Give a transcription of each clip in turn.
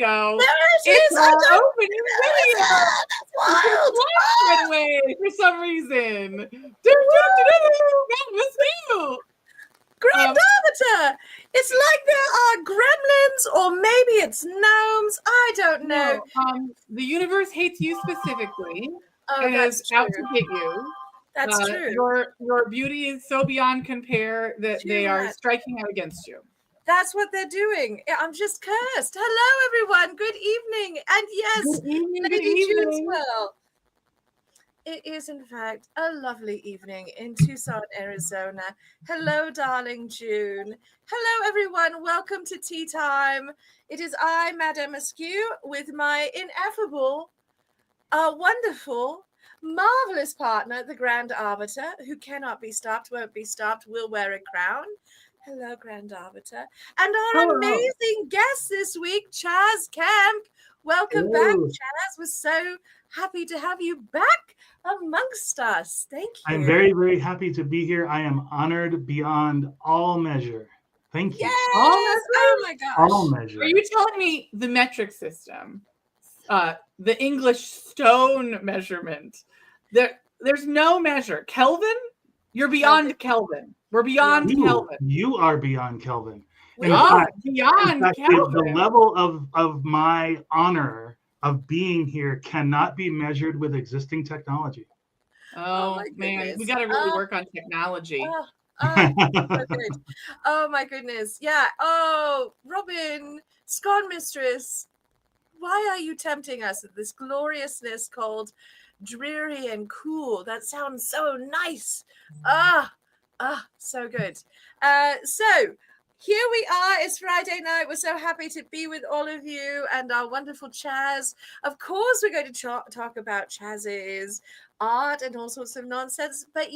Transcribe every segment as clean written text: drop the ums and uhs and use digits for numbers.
go. There It's is. our opening video. That's wild. Right away for some reason. That was you. Grand Arbiter. It's like there are gremlins, or maybe it's gnomes. I don't know. No, the universe hates you specifically and that's is out true. to get you. That's true. Your beauty is so beyond compare that they are striking out against you. That's what they're doing. I'm just cursed. Hello, everyone. Good evening. And yes, good evening, Lady Juneswell. It is, in fact, a lovely evening in Tucson, Arizona. Hello, darling June. Hello, everyone. Welcome to Tea Time. It is I, Madame Askew, with my ineffable, wonderful, marvelous partner, the Grand Arbiter, who cannot be stopped, won't be stopped, will wear a crown. Hello, Grand Arbiter. And our amazing guest this week, Chaz Kemp. Welcome back, Chaz. We're so happy to have you back amongst us. Thank you. I'm very, very happy to be here. I am honored beyond all measure. Thank you. Yes! Oh my gosh. All measure. Are you telling me the metric system, the English stone measurement, there's no measure? Kelvin? You're beyond Kelvin. We're beyond Kelvin. You are beyond Kelvin. Beyond Kelvin. The level of my honor of being here cannot be measured with existing technology. Oh man, we got to really work on technology. So good. Oh my goodness. Yeah. Oh, Robin, Scone Mistress, why are you tempting us with this gloriousness called dreary and cool? That sounds so nice. So good. So here we are. It's Friday night. We're so happy to be with all of you and our wonderful Chaz. Of course, we're going to talk about Chaz's art and all sorts of nonsense, but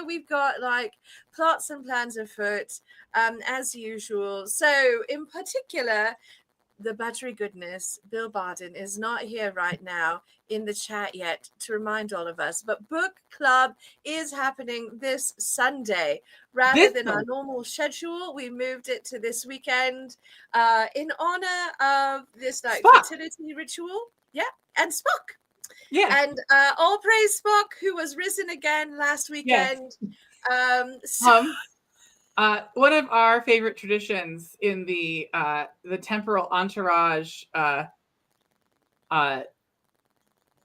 we've got like plots and plans afoot, as usual. So in particular, the buttery goodness, Bill Barden, is not here right now in the chat yet to remind all of us, but book club is happening this Sunday rather than our normal schedule. We moved it to this weekend in honor of this fertility ritual. Yeah, and Spock. Yeah, and all praise Spock, who was risen again last weekend. One of our favorite traditions in the temporal entourage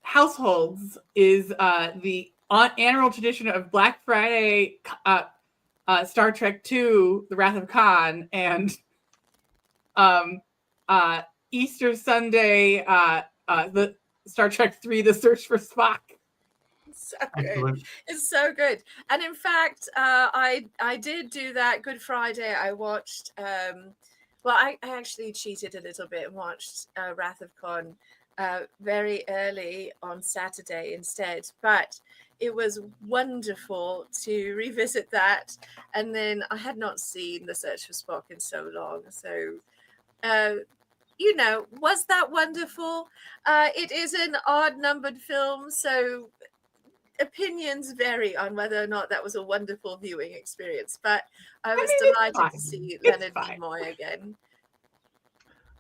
households is the annual tradition of Black Friday, Star Trek II, The Wrath of Khan, and Easter Sunday, the Star Trek III, The Search for Spock. So good. It's so good. And in fact, I did do that Good Friday. I watched I actually cheated a little bit and watched Wrath of Khan very early on Saturday instead, but it was wonderful to revisit that. And then I had not seen The Search for Spock in so long, so was that wonderful? It is an odd numbered film, so opinions vary on whether or not that was a wonderful viewing experience, but I was delighted to see Leonard Nimoy again.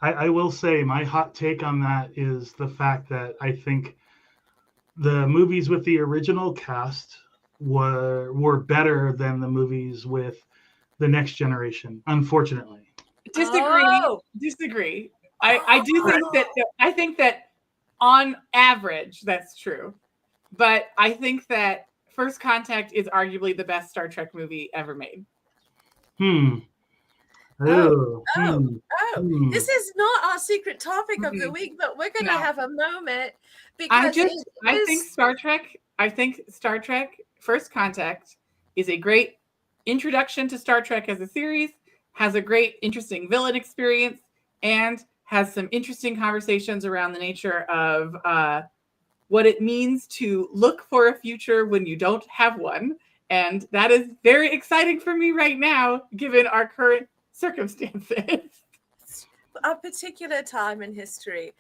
I will say my hot take on that is the fact that I think the movies with the original cast were better than the movies with the next generation, unfortunately. Disagree. I do think I think that on average that's true. But I think that First Contact is arguably the best Star Trek movie ever made. This is not our secret topic of the week, but we're going to have a moment because I think Star Trek First Contact is a great introduction to Star Trek as a series, has a great, interesting villain experience, and has some interesting conversations around the nature of what it means to look for a future when you don't have one. And that is very exciting for me right now, given our current circumstances. A particular time in history.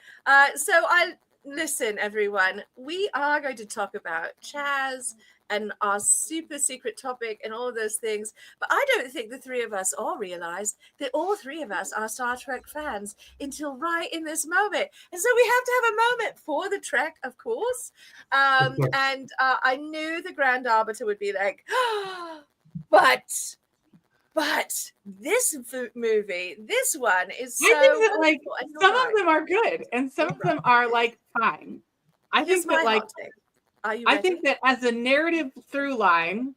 Listen, everyone, we are going to talk about Chaz and our super secret topic and all of those things. But I don't think the three of us all realize that all three of us are Star Trek fans until right in this moment. And so we have to have a moment for the Trek, of course. And I knew the Grand Arbiter would be like, but this movie, this one is so I think that like wonderful, and you're some right. of them are good and some of them are like fine. I Here's think that my like hot take. Are you I ready? think that as a narrative through line,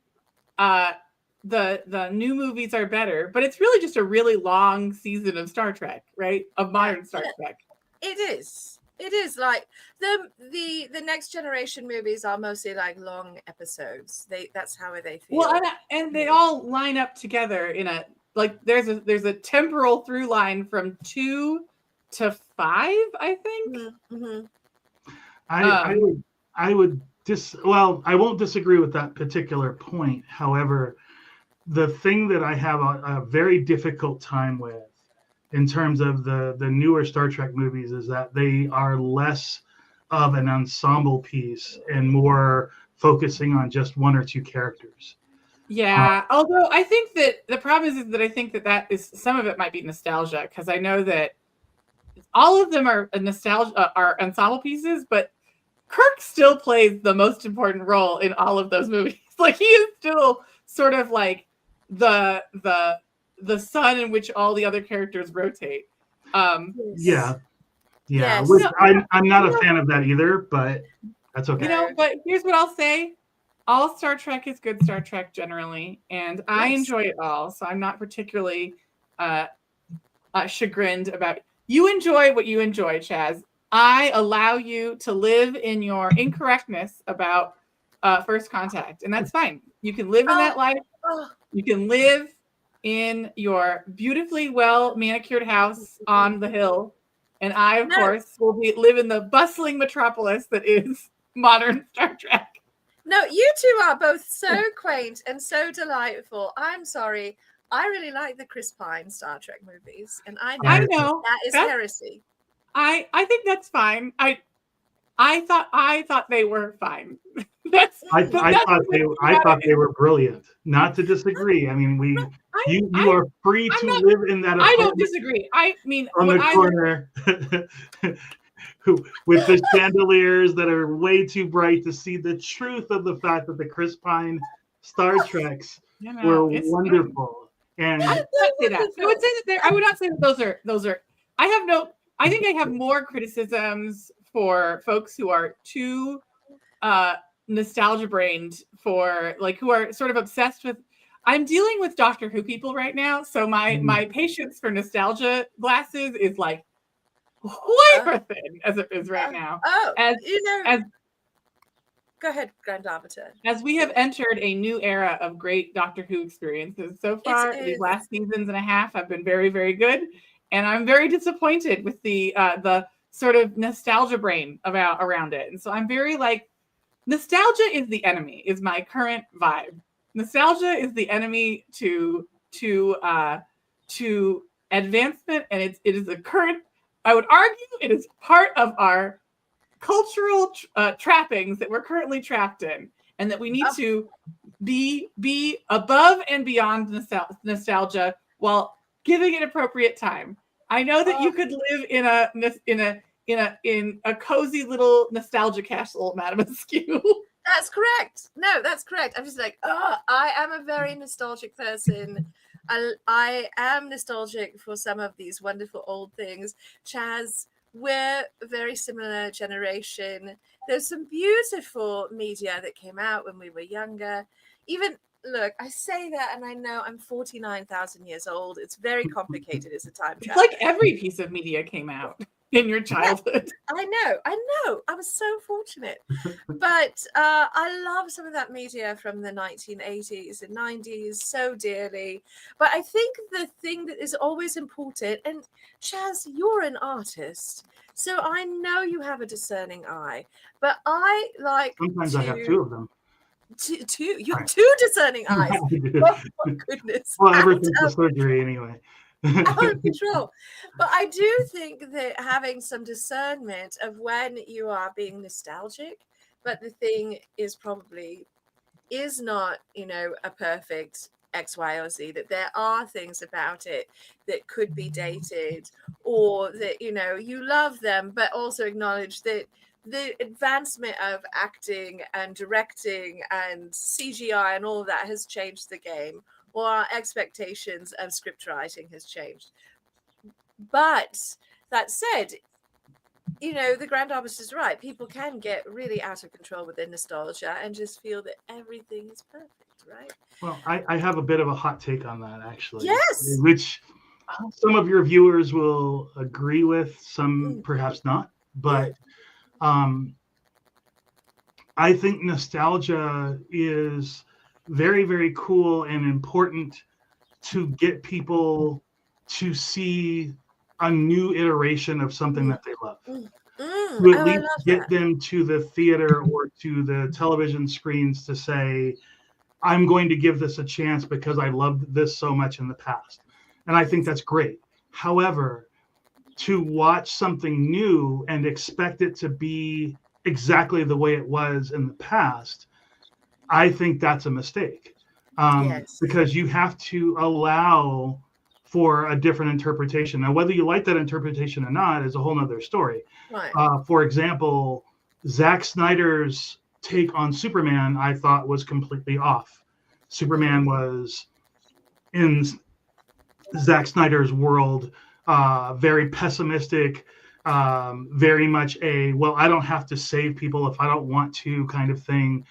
the new movies are better, but it's really just a really long season of Star Trek, right? Of modern Star Trek. It is. It is like the next generation movies are mostly like long episodes. That's how they feel. Well, and they all line up together in a like there's a temporal through line from 2 to 5, I think. Mm-hmm. I would I won't disagree with that particular point. However, the thing that I have a very difficult time with in terms of the newer Star Trek movies is that they are less of an ensemble piece and more focusing on just one or two characters. Yeah, although I think that the problem is that I think that is some of it might be nostalgia, because I know that all of them are are ensemble pieces, but Kirk still plays the most important role in all of those movies. Like he is still sort of like the sun in which all the other characters rotate. Yeah. Yes. Which I'm not a fan of that either, but that's okay. But here's what I'll say. All Star Trek is good Star Trek generally, and I enjoy it all. So I'm not particularly chagrined about you enjoy what you enjoy, Chaz. I allow you to live in your incorrectness about First Contact, and that's fine. You can live in that life. You can live in your beautifully well manicured house on the hill, and I, of course, will live in the bustling metropolis that is modern Star Trek. No, you two are both so quaint and so delightful. I'm sorry. I really like the Chris Pine Star Trek movies, and I know that is heresy. I think that's fine. I thought they were fine. I thought they were brilliant. Not to disagree. I mean, you are free to live in that. I don't disagree. I mean, on the corner with the chandeliers that are way too bright to see the truth of the fact that the Chris Pine Star Treks were wonderful. And I would not say that. I would not say that those are. I think I have more criticisms for folks who are too nostalgia brained, for like who are sort of obsessed with. I'm dealing with Doctor Who people right now, so my patience for nostalgia glasses is like way thin as it is right now. Go ahead, Grand Arbiter. As we have entered a new era of great Doctor Who experiences so far, these last seasons and a half have been very, very good, and I'm very disappointed with the sort of nostalgia brain around it. And so I'm very like, nostalgia is the enemy. Is my current vibe. Nostalgia is the enemy to advancement, and it is a current. I would argue it is part of our cultural trappings that we're currently trapped in, and that we need to be above and beyond nostalgia while giving it appropriate time. I know that you could live in a cozy little nostalgia castle, Madam Askew. That's correct. No, that's correct. I'm just like, I am a very nostalgic person. I am nostalgic for some of these wonderful old things. Chaz, we're a very similar generation. There's some beautiful media that came out when we were younger. Even, look, I say that and I know I'm 49,000 years old. It's very complicated as a time travel. It's like every piece of media came out in your childhood. Yeah, I know. I was so fortunate. But I love some of that media from the 1980s and 90s so dearly. But I think the thing that is always important, and Chaz, you're an artist, so I know you have a discerning eye, but I like sometimes I have two of them. Two? You have two discerning eyes. Oh my goodness. Well, ever since the surgery anyway. Out of control. But I do think that having some discernment of when you are being nostalgic, but the thing is probably is not, a perfect X, Y, or Z, that there are things about it that could be dated, or that, you love them, but also acknowledge that the advancement of acting and directing and CGI and all of that has changed the game, or our expectations of script writing has changed. But that said, the Grand Arbiter is right. People can get really out of control with their nostalgia and just feel that everything is perfect, right? Well, I have a bit of a hot take on that, actually. Yes. Which some of your viewers will agree with, some perhaps not. But I think nostalgia is very, very cool and important to get people to see a new iteration of something that they love. To at least get them to the theater or to the television screens to say, I'm going to give this a chance because I loved this so much in the past. And I think that's great. However, to watch something new and expect it to be exactly the way it was in the past, I think that's a mistake. Because you have to allow for a different interpretation. Now, whether you like that interpretation or not is a whole nother story. Right. For example, Zack Snyder's take on Superman, I thought, was completely off. Superman was, in Zack Snyder's world, very pessimistic, very much well, I don't have to save people if I don't want to kind of thing.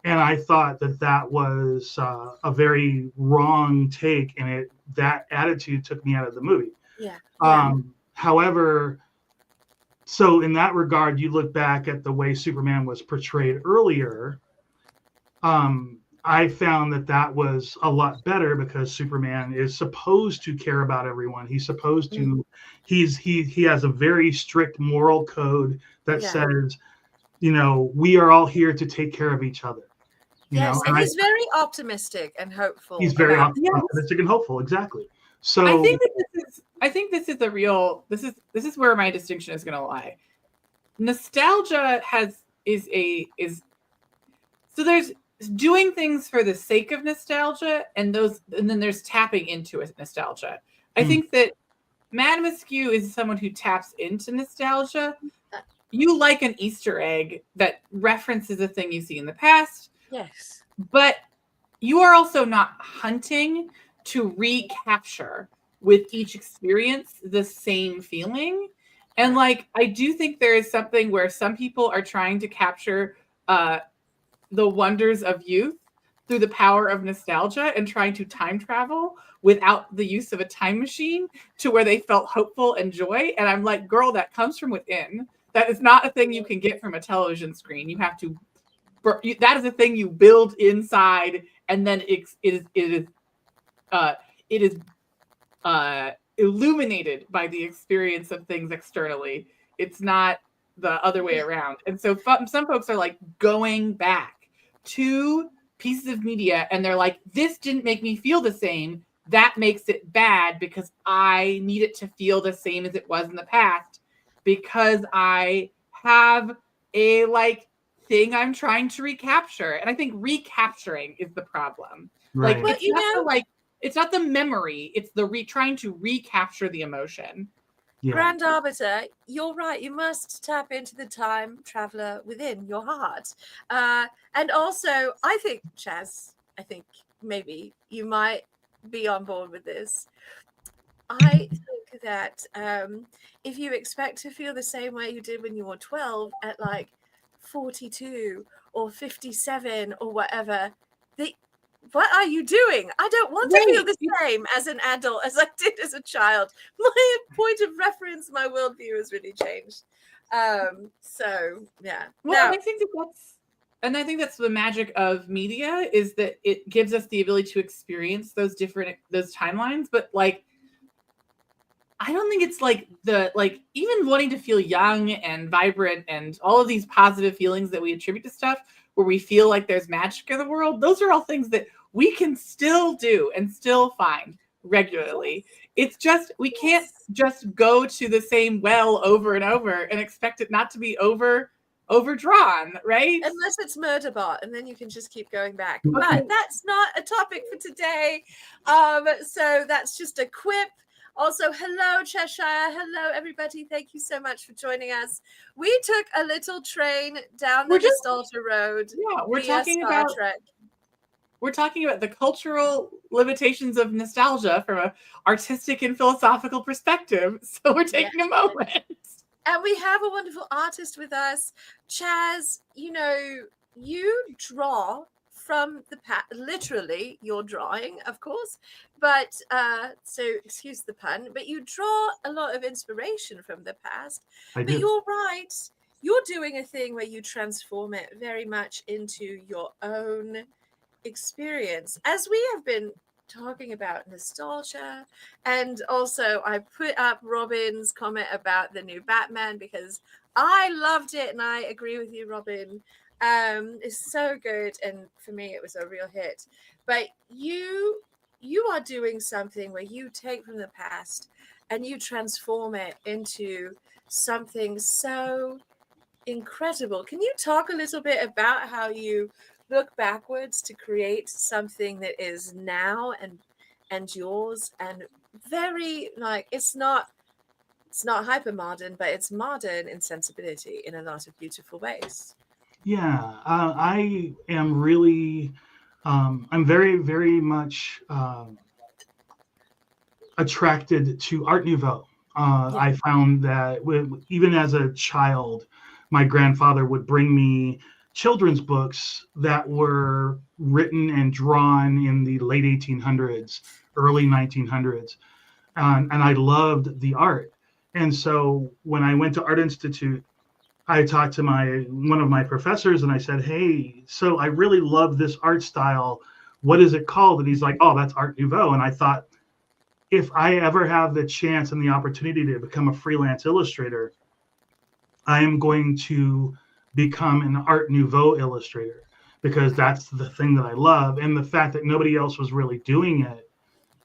And I thought that was a very wrong take, and that attitude took me out of the movie. Yeah. However, so in that regard, you look back at the way Superman was portrayed earlier. I found that was a lot better because Superman is supposed to care about everyone. He's supposed to. He has a very strict moral code that says, we are all here to take care of each other. And he's very optimistic and hopeful. He's very optimistic and hopeful, exactly. So I think this is a real. This is where my distinction is going to lie. Nostalgia so there's doing things for the sake of nostalgia, and then there's tapping into a nostalgia. I think that Madame Askew is someone who taps into nostalgia. You like an Easter egg that references a thing you see in the past. Yes. But you are also not hunting to recapture with each experience the same feeling. And I do think there is something where some people are trying to capture the wonders of youth through the power of nostalgia and trying to time travel without the use of a time machine to where they felt hopeful and joy. And I'm like, girl, that comes from within. That is not a thing you can get from a television screen. You have to. That is a thing you build inside, and then it is illuminated by the experience of things externally. It's not the other way around. And so some folks are going back to pieces of media, and they're like, this didn't make me feel the same. That makes it bad because I need it to feel the same as it was in the past because I have a thing I'm trying to recapture. And I think recapturing is the problem. Right. It's not the memory, it's the trying to recapture the emotion. Yeah. Grand Arbiter, you're right. You must tap into the time traveler within your heart. And also, I think, Chaz, maybe you might be on board with this. I think that if you expect to feel the same way you did when you were 12 at 42 or 57 or whatever, what are you doing? I don't want to feel the same as an adult as I did as a child. My point of reference, my worldview has really changed. So yeah. Well, I think that's the magic of media, is that it gives us the ability to experience those timelines. But I don't think it's even wanting to feel young and vibrant and all of these positive feelings that we attribute to stuff where we feel like there's magic in the world. Those are all things that we can still do and still find regularly. It's just, we can't just go to the same well over and over and expect it not to be over overdrawn, right? Unless it's Murderbot, and then you can just keep going back. Okay. But that's not a topic for today. So that's just a quip. Also, hello, Cheshire. Hello, everybody. Thank you so much for joining us. We took a little train down the nostalgia road. Yeah, we're via talking Star about Trek. We're talking about the cultural limitations of nostalgia from an artistic and philosophical perspective. So we're taking a moment. And we have a wonderful artist with us. Chaz, you draw from the past. Literally, you're drawing, of course. But, so excuse the pun, but you draw a lot of inspiration from the past. But you're right. You're doing a thing where you transform it very much into your own experience, as we have been talking about nostalgia. And also I put up Robin's comment about the new Batman because I loved it, and I agree with you, Robin. It's so good, and for me it was a real hit. But you are doing something where you take from the past and you transform it into something so incredible. Can you talk a little bit about how you look backwards to create something that is now and yours, and very, like, it's not hyper modern, but it's modern in sensibility in a lot of beautiful ways? I am really I'm very, very much attracted to Art Nouveau. I found that even as a child, my grandfather would bring me children's books that were written and drawn in the late 1800s, early 1900s. And I loved the art. And so when I went to Art Institute, I talked to one of my professors, and I said, hey, so I really love this art style. What is it called? And he's like, oh, that's Art Nouveau. And I thought, if I ever have the chance and the opportunity to become a freelance illustrator, I am going to become an Art Nouveau illustrator, because that's the thing that I love. And the fact that nobody else was really doing it,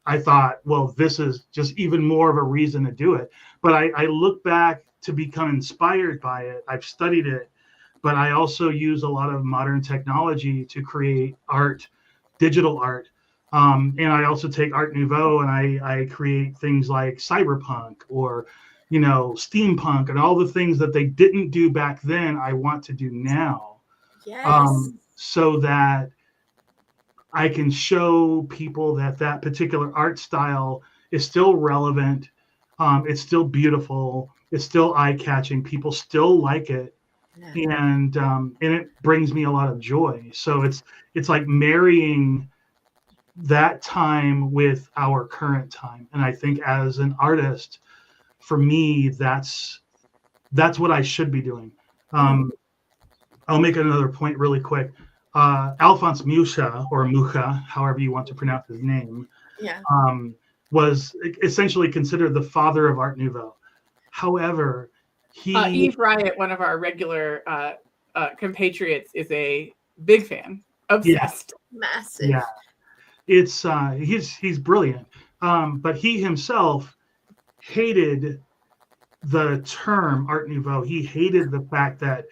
I thought, well, this is just even more of a reason to do it. But I look back to become inspired by it. I've studied it, but I also use a lot of modern technology to create art, digital art. And I also take Art Nouveau and I create things like cyberpunk or steampunk, and all the things that they didn't do back then, I want to do now. So that I can show people that particular art style is still relevant. It's still beautiful. It's still eye-catching. People still like it. And it brings me a lot of joy. So it's like marrying that time with our current time. And I think as an artist, for me, that's what I should be doing. I'll make another point really quick. Alphonse Mucha, or Mucha, however you want to pronounce his name, was essentially considered the father of Art Nouveau. However, Eve Riot, one of our regular compatriots, is a big fan, obsessed, massive. Yeah, it's he's brilliant, but he himself hated the term Art Nouveau. He hated the fact that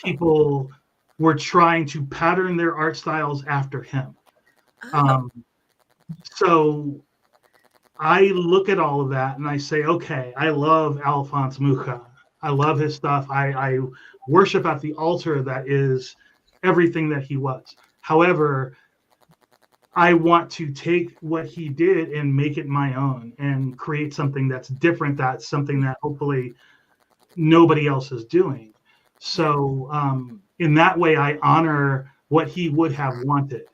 people were trying to pattern their art styles after him. So I look at all of that and I say, okay, I love Alphonse Mucha. I love his stuff. I worship at the altar that is everything that he was. However, I want to take what he did and make it my own and create something that's different. That's something that hopefully nobody else is doing. So in that way, I honor what he would have wanted.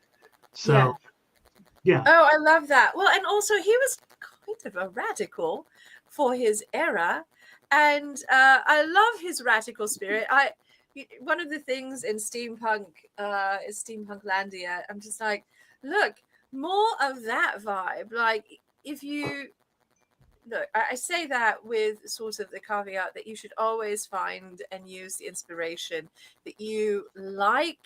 So, yeah. Oh, I love that. Well, and also he was kind of a radical for his era. And I love his radical spirit. One of the things in steampunk is Steampunklandia. I'm just like, look, more of that vibe. Like, if you look, I say that with sort of the caveat that you should always find and use the inspiration that you like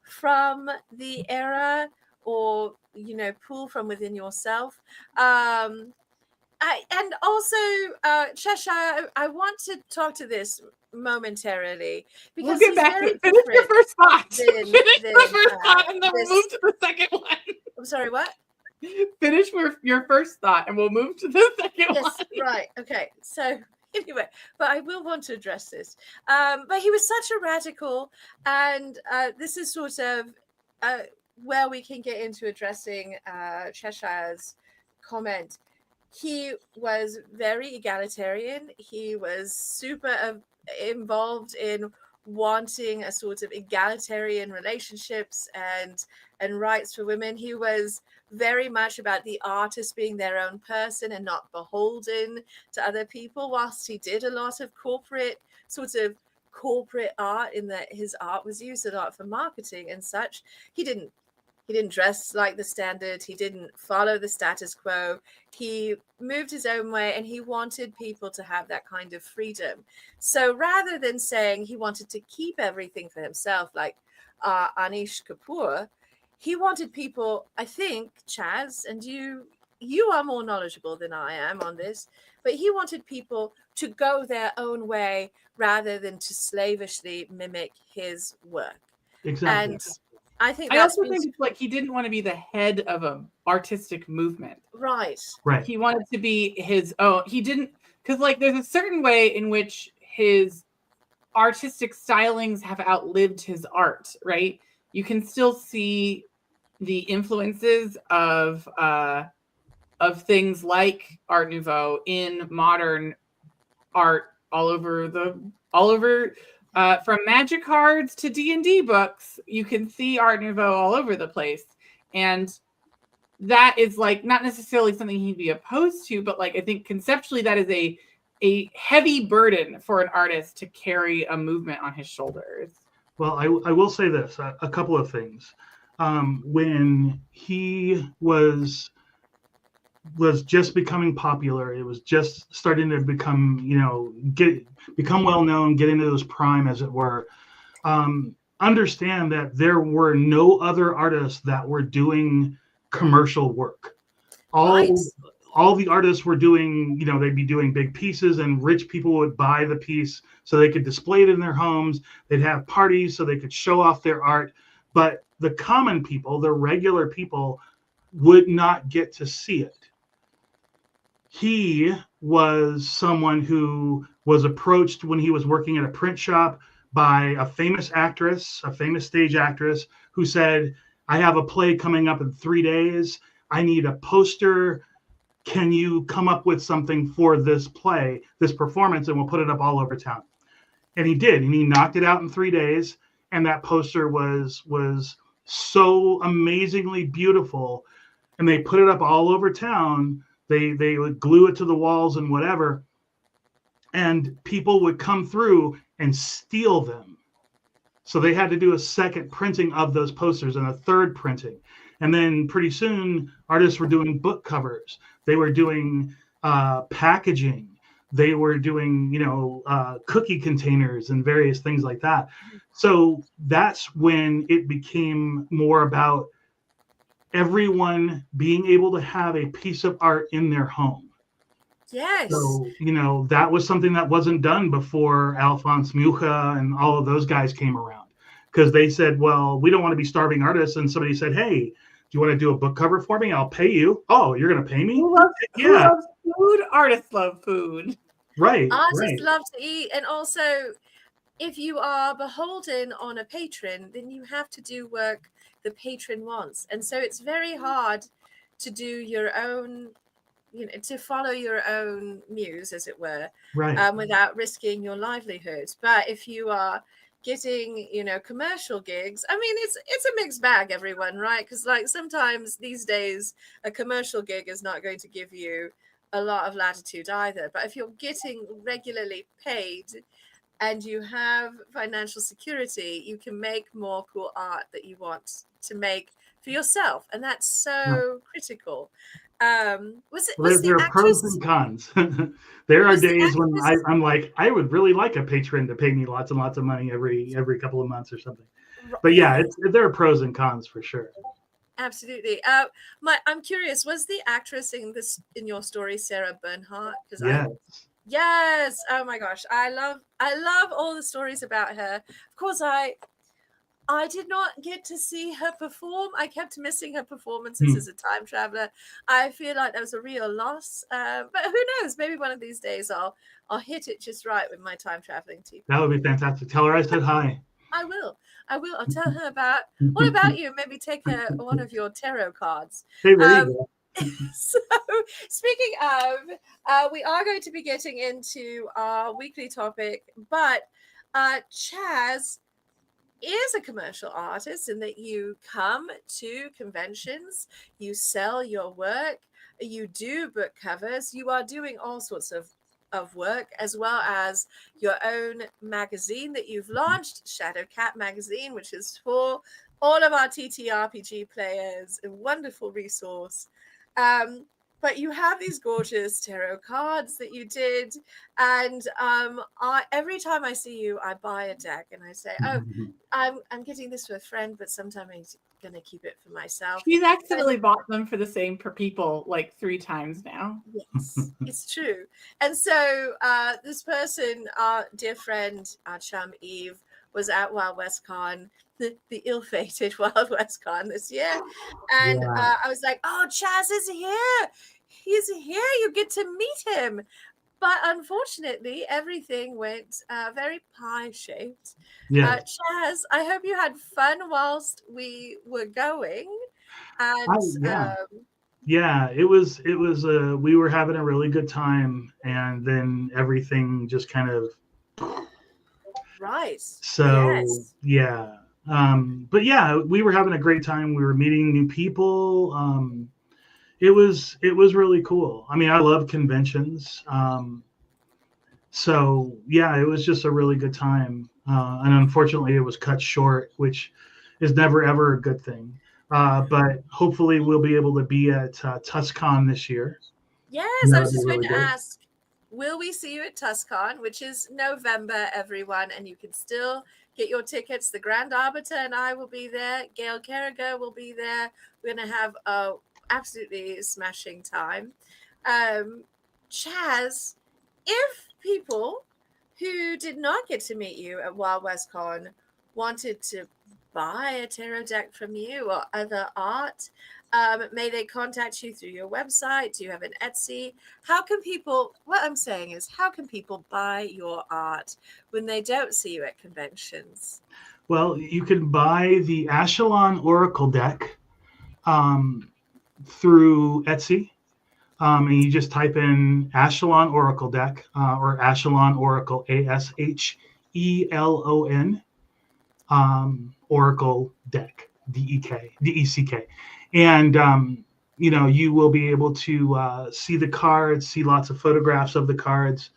from the era, or pull from within yourself. And also, Cheshire, I want to talk to this momentarily because We'll get he's back very to it. Finish your different first thought. than, Finish than the first thought, and then this. we'll move to the second one. I'm sorry, what? Finish your first thought, and we'll move to the second one. Yes, right. Okay. So anyway, but I will want to address this. But he was such a radical, and this is sort of where we can get into addressing Cheshire's comment. He was very egalitarian. He was super involved in wanting a sort of egalitarian relationships and rights for women. He was very much about the artist being their own person and not beholden to other people. Whilst he did a lot of corporate art, in that his art was used a lot for marketing and such, he didn't dress like the standard. He didn't follow the status quo. He moved his own way, and he wanted people to have that kind of freedom. So rather than saying he wanted to keep everything for himself, like Anish Kapoor, he wanted people, I think, Chaz, and you are more knowledgeable than I am on this, but he wanted people to go their own way rather than to slavishly mimic his work. Exactly. And I think I also think it's like he didn't want to be the head of an artistic movement. Right. He wanted to be his own. He didn't, because like there's a certain way in which his artistic stylings have outlived his art, right? You can still see the influences of things like Art Nouveau in modern art all over from magic cards to D&D books. You can see Art Nouveau all over the place, and that is like not necessarily something he'd be opposed to, but like I think conceptually that is a heavy burden for an artist to carry a movement on his shoulders. Well, I will say this, a couple of things. When he was just becoming popular, it was just starting to become, become well known, get into his prime, as it were. Understand that there were no other artists that were doing commercial work. All the artists were doing, they'd be doing big pieces, and rich people would buy the piece so they could display it in their homes. They'd have parties so they could show off their art. But the common people, the regular people, would not get to see it. He was someone who was approached when he was working at a print shop by a famous actress, a famous stage actress, who said, "I have a play coming up in 3 days. I need a poster. Can you come up with something for this play, this performance, and we'll put it up all over town?" And he did, and he knocked it out in 3 days. And that poster was so amazingly beautiful, and they put it up all over town. They would glue it to the walls and whatever, and people would come through and steal them. So they had to do a second printing of those posters and a third printing. And then pretty soon, artists were doing book covers. They were doing packaging. They were doing, cookie containers and various things like that. So that's when it became more about everyone being able to have a piece of art in their home. Yes. So, that was something that wasn't done before Alphonse Mucha and all of those guys came around, because they said, well, we don't want to be starving artists. And somebody said, hey, do you want to do a book cover for me? I'll pay you. Oh, you're going to pay me? Who loves food? Artists love food. Right. Artists love to eat. And also, if you are beholden on a patron, then you have to do work the patron wants. And so it's very hard to do your own, to follow your own muse, as it were, without risking your livelihood. But if you are getting, commercial gigs, I mean, it's a mixed bag, everyone, right? Because like sometimes these days, a commercial gig is not going to give you a lot of latitude either. But if you're getting regularly paid and you have financial security, you can make more cool art that you want to make for yourself, and that's so critical. There are pros and cons. There are days when I'm like, I would really like a patron to pay me lots and lots of money every couple of months or something. But yeah, there are pros and cons for sure. Absolutely. I'm curious. Was the actress in your story Sarah Bernhardt? Because Yes. yes. Oh my gosh, I love all the stories about her. Of course, I did not get to see her perform. I kept missing her performances as a time traveler. I feel like that was a real loss. But who knows? Maybe one of these days I'll hit it just right with my time traveling team. That would be fantastic. Tell her I said hi. I will. I'll tell her about. What about you? Maybe take one of your tarot cards. Hey, there you go. So, speaking of, we are going to be getting into our weekly topic, but Chaz is a commercial artist in that you come to conventions, you sell your work, you do book covers, you are doing all sorts of work, as well as your own magazine that you've launched, Shadow Cat Magazine, which is for all of our TTRPG players, a wonderful resource. But you have these gorgeous tarot cards that you did, and every time I see you, I buy a deck, and I say, "Oh, I'm getting this for a friend, but sometime I'm going to keep it for myself." She's accidentally bought them for the same people like 3 times now. Yes, it's true. And so this person, our dear friend, our chum Eve, was at Wild West Con, the ill-fated Wild West Con this year. And I was like, oh, Chaz is here. He's here. You get to meet him. But unfortunately, everything went very pie-shaped. Yeah. Chaz, I hope you had fun whilst we were going. And yeah, it was we were having a really good time, and then everything just kind of right. So yes. yeah. But yeah, we were having a great time. We were meeting new people. It was really cool. I mean, I love conventions. So yeah, it was just a really good time. And unfortunately, it was cut short, which is never ever a good thing. But hopefully, we'll be able to be at TusCon this year. Yes, I was just going to ask, will we see you at TusCon, which is November, everyone, and you can still get your tickets. The Grand Arbiter and I will be there. Gail Carragher will be there. We're going to have a absolutely smashing time. Chaz, if people who did not get to meet you at Wild West Con wanted to buy a tarot deck from you or other art, may they contact you through your website? Do you have an Etsy? How can people buy your art when they don't see you at conventions? Well, you can buy the Ashelon Oracle deck through Etsy. And you just type in Ashelon Oracle deck or Ashelon Oracle, ASHELON Oracle deck, DECK. And, you will be able to see the cards, see lots of photographs of the cards.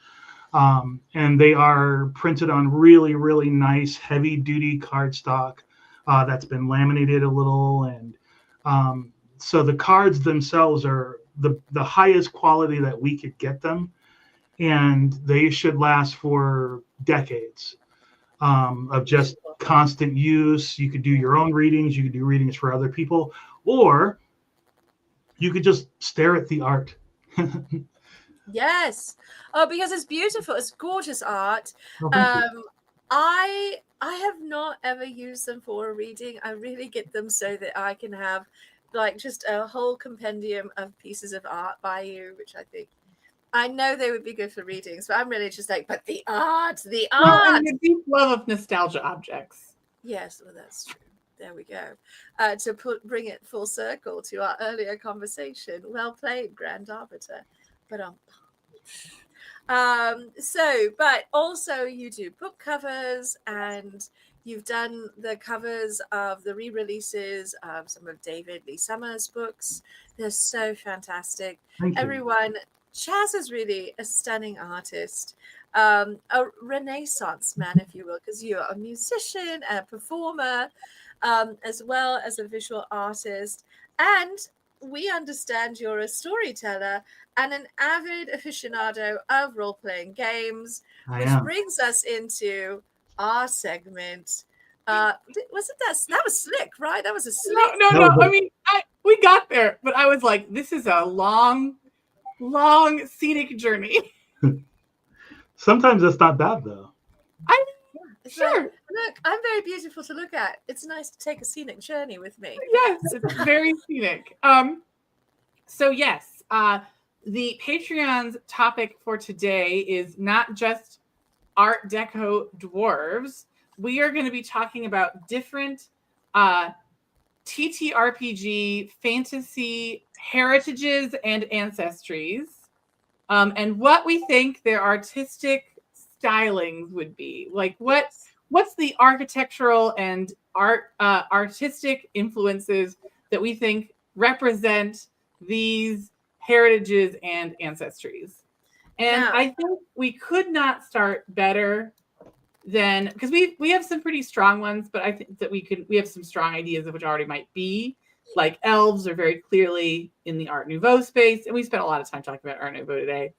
And they are printed on really, really nice, heavy duty cardstock that's been laminated a little. And so the cards themselves are the highest quality that we could get them, and they should last for decades of just constant use. You could do your own readings, you could do readings for other people, or you could just stare at the art. Yes. Oh, because it's beautiful. It's gorgeous art. I have not ever used them for a reading. I really get them so that I can have like just a whole compendium of pieces of art by you, which I know they would be good for readings, but I'm really just like, but the art. Well, and the deep love of nostalgia objects. Yes, well, that's true. There we go. To bring it full circle to our earlier conversation. Well played, Grand Arbiter. But but also you do book covers, and you've done the covers of the re-releases of some of David Lee Summers' books. They're so fantastic. Everyone, Chaz is really a stunning artist, a renaissance man, if you will, because you're a musician and a performer, as well as a visual artist. And we understand you're a storyteller and an avid aficionado of role-playing games, which brings us into our segment Wasn't that was slick, right? That was a slick. No. I mean, we got there, but I was like, this is a long scenic journey. Sometimes that's not bad though. Sure. Like, look, I'm very beautiful to look at. It's nice to take a scenic journey with me. Yes, it's very scenic. So yes, the Patreon's topic for today is not just Art Deco dwarves. We are going to be talking about different TTRPG fantasy heritages and ancestries, and what we think their artistic stylings would be. Like what's the architectural and artistic influences that we think represent these heritages and ancestries. And I think we could not start better than, because we have some pretty strong ones, but I think that we have some strong ideas of which already might be. Like elves are very clearly in the Art Nouveau space, and we spent a lot of time talking about Art Nouveau today.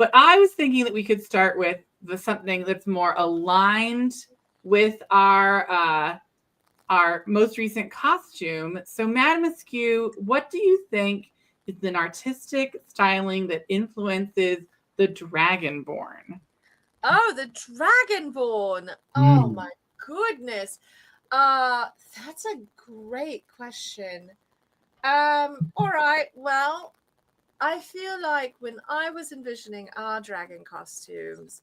But I was thinking that we could start with something that's more aligned with our most recent costume. So, Madame Askew, what do you think is an artistic styling that influences the Dragonborn? Oh, the Dragonborn. Oh my goodness. That's a great question. All right. Well, I feel like when I was envisioning our dragon costumes,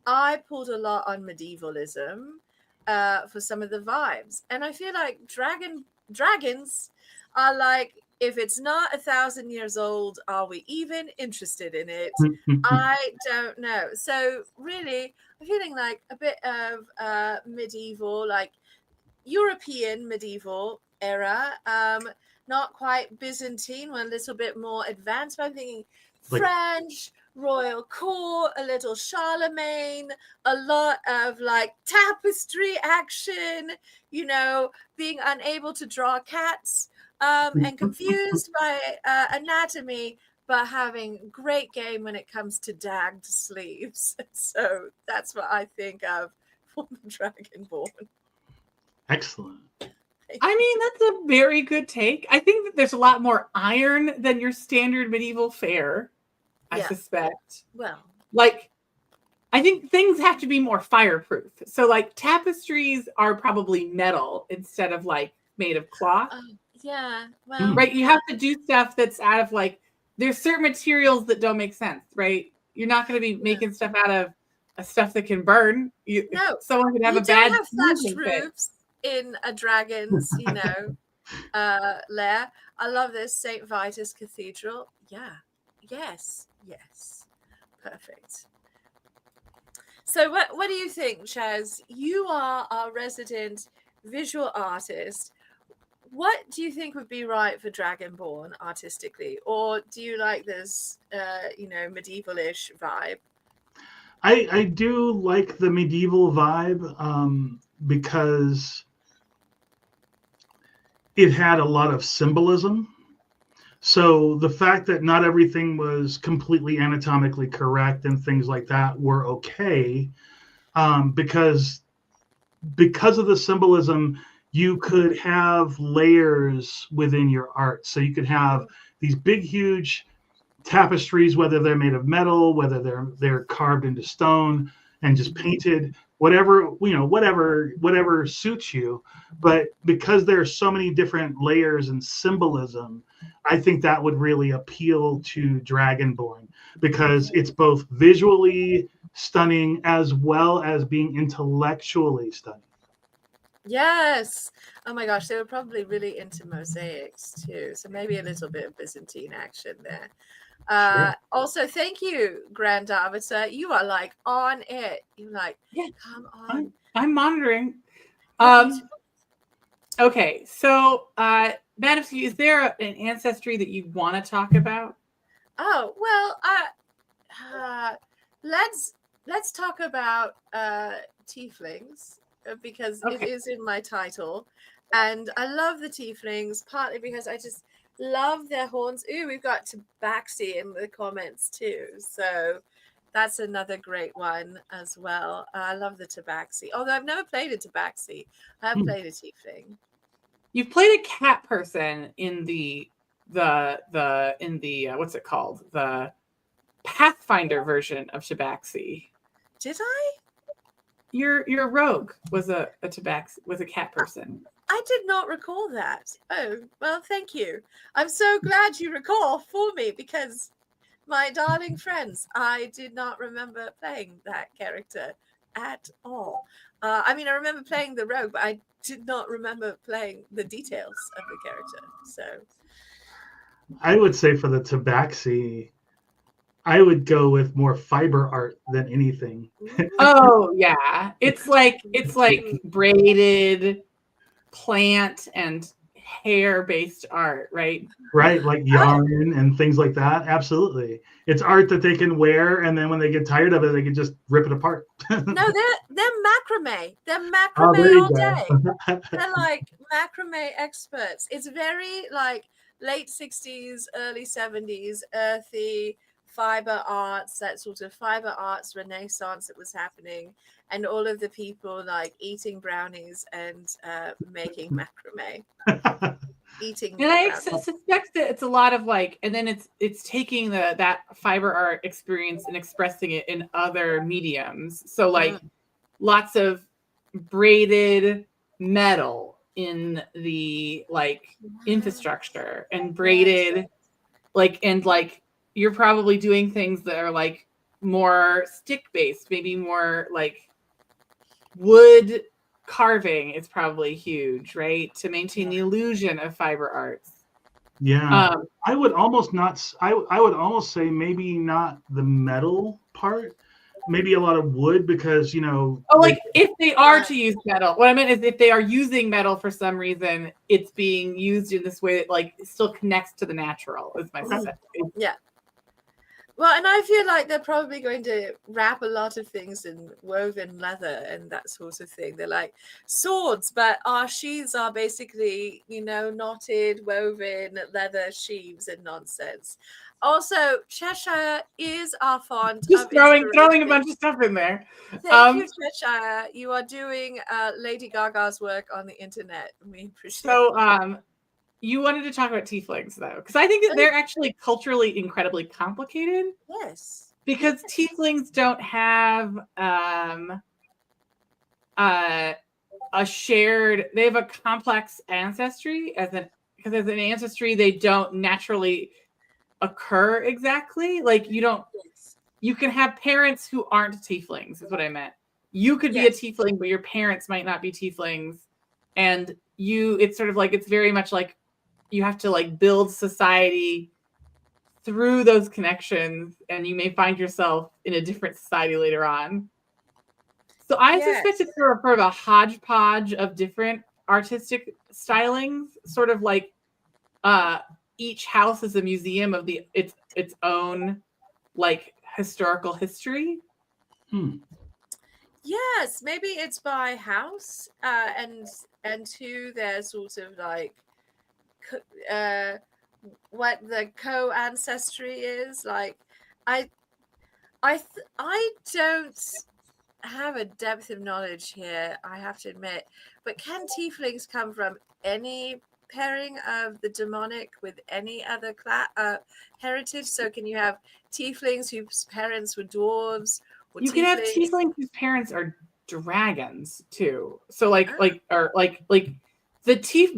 I pulled a lot on medievalism for some of the vibes. And I feel like dragons are like, if it's not 1,000 years old, are we even interested in it? I don't know. So really, I'm feeling like a bit of medieval, like European medieval era. Not quite Byzantine, we're a little bit more advanced. But I'm thinking French, royal court, a little Charlemagne, a lot of like tapestry action, being unable to draw cats, and confused by anatomy, but having great game when it comes to dagged sleeves. So that's what I think of for the Dragonborn. Excellent. I mean, that's a very good take. I think that there's a lot more iron than your standard medieval fare, I suspect. Well, like, I think things have to be more fireproof. So, like, tapestries are probably metal instead of, like, made of cloth. Yeah. Well, right? You have to do stuff that's out of, like, there's certain materials that don't make sense, right? You're not going to be making stuff out of stuff that can burn. No. Someone could have you a bad don't have thatched roofs in a dragon's, lair. I love this St. Vitus Cathedral. Yeah. Yes. Perfect. So what do you think, Chaz? You are our resident visual artist. What do you think would be right for Dragonborn artistically? Or do you like this, medieval-ish vibe? I do like the medieval vibe because it had a lot of symbolism. So the fact that not everything was completely anatomically correct and things like that were okay, because of the symbolism, you could have layers within your art. So you could have these big, huge tapestries, whether they're made of metal, whether they're carved into stone and just painted, whatever suits you. But because there's so many different layers and symbolism, I think that would really appeal to Dragonborn, because it's both visually stunning as well as being intellectually stunning. Yes. Oh my gosh, they were probably really into mosaics too. So maybe a little bit of Byzantine action there. Sure. Also, thank you, Grand Arbiter. You are like on it. You're like, come on. I'm monitoring. Okay, so Madam, is there an ancestry that you want to talk about? Oh well, let's talk about tieflings, because it is in my title, and I love the tieflings partly because I just love their horns. Ooh, we've got Tabaxi in the comments too. So That's another great one as well. I love the Tabaxi. Although I've never played a Tabaxi. I have played a tiefling. You've played a cat person in the what's it called? The Pathfinder version of Tabaxi. Did I? Your rogue was a cat person. I did not recall that. Oh, well, thank you. I'm so glad you recall for me, because my darling friends, I did not remember playing that character at all. I mean, I remember playing the rogue, but I did not remember playing the details of the character. So I would say for the Tabaxi, I would go with more fiber art than anything. Oh yeah, it's like braided plant and hair based art, right? Right, like yarn and things like that. Absolutely, it's art that they can wear, and then when they get tired of it, they can just rip it apart. no, they're macrame. They're Oh, there macrame you all go. day. They're like macrame experts. It's very like late 60s, early 70s, earthy fiber arts, that sort of fiber arts renaissance that was happening, and all of the people like eating brownies and making macrame. Eating And I brownies. suspect that it's a lot of like, and then it's taking that fiber art experience and expressing it in other mediums. So like lots of braided metal in the like infrastructure, and braided like you're probably doing things that are like more stick based, maybe more like wood carving is probably huge, right? To maintain the illusion of fiber arts. Yeah, I would almost not. I would almost say maybe not the metal part, maybe a lot of wood, because like if they are to use metal, what I meant is if they are using metal for some reason, it's being used in this way that like still connects to the natural. Is my sense. Yeah. Well, and I feel like they're probably going to wrap a lot of things in woven leather and that sort of thing. They're like swords, but our sheaths are basically, knotted, woven leather sheaves and nonsense. Also, Cheshire is our font. Just throwing a bunch of stuff in there. Thank you, Cheshire. You are doing Lady Gaga's work on the internet. We appreciate it. You wanted to talk about tieflings, though, because I think that they're actually culturally incredibly complicated. Yes. Because tieflings don't have a shared. They have a complex ancestry because as an ancestry, they don't naturally occur exactly. Like you don't. You can have parents who aren't tieflings. Is what I meant. You could be a tiefling, but your parents might not be tieflings, and it's sort of like it's very much like you have to like build society through those connections, and you may find yourself in a different society later on. So I suspect it's sort of a hodgepodge of different artistic stylings, sort of like each house is a museum of its own like historical history. Yes, maybe it's by house, and who they're sort of like what the co-ancestry is. Like I don't have a depth of knowledge here, I have to admit, but can tieflings come from any pairing of the demonic with any other heritage? So can you have tieflings whose parents were dwarves? You can have tieflings whose parents are dragons too. So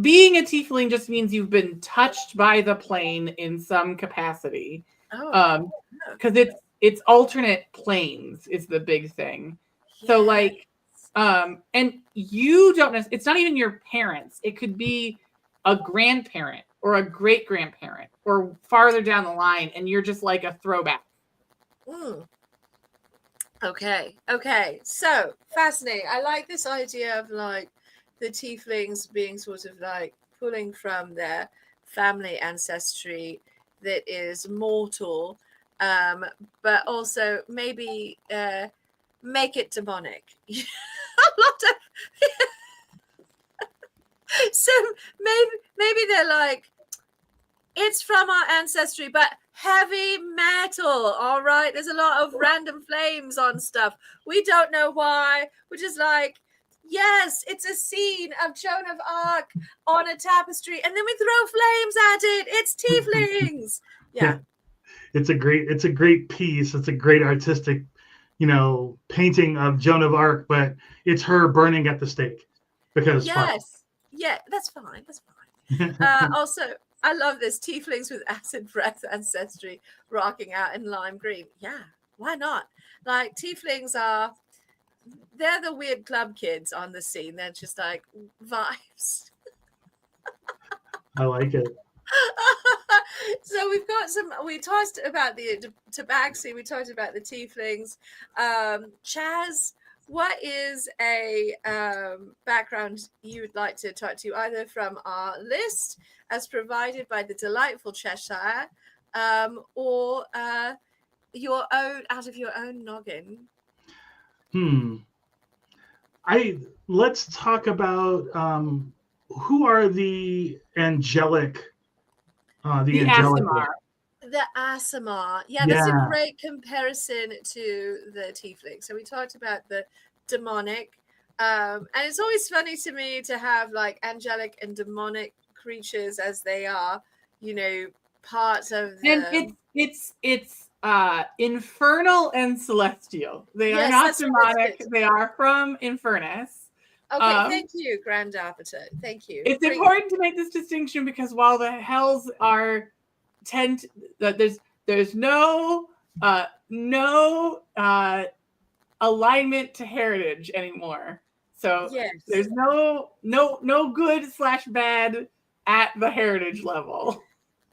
being a tiefling just means you've been touched by the plane in some capacity. Because it's alternate planes is the big thing. Yes. So and you don't know, it's not even your parents. It could be a grandparent or a great grandparent or farther down the line, and you're just like a throwback. Okay. So fascinating. I like this idea of like the tieflings being sort of like pulling from their family ancestry that is mortal, but also maybe make it demonic. A lot of so maybe they're like, it's from our ancestry, but heavy metal. All right, there's a lot of random flames on stuff. We don't know why. We're just like, yes, it's a scene of Joan of Arc on a tapestry, and then we throw flames at it. It's tieflings. Yeah. It's a great piece. It's a great artistic, painting of Joan of Arc, but it's her burning at the stake because fire. Yeah, that's fine. Also, I love this. Tieflings with acid breath ancestry rocking out in lime green. Yeah, why not? Like, tieflings they're the weird club kids on the scene. They're just like vibes. I like it. So we've got we talked about the tabaxi, we talked about the tieflings. Chaz, what is a background you would like to talk to, either from our list as provided by the delightful Cheshire, or your own, out of your own noggin? Let's talk about who are the angelic. The angelic. Aasimar. The Aasimar. Yeah, that's a great comparison to the tiefling. So we talked about the demonic. And it's always funny to me to have like angelic and demonic creatures as they are, part of the... And it's infernal and celestial. They are not demonic. They are from Infernus. Okay, thank you, Grand Arbiter. Thank you. It's important to make this distinction because while the hells are there's no alignment to heritage anymore. So there's no good/bad at the heritage level.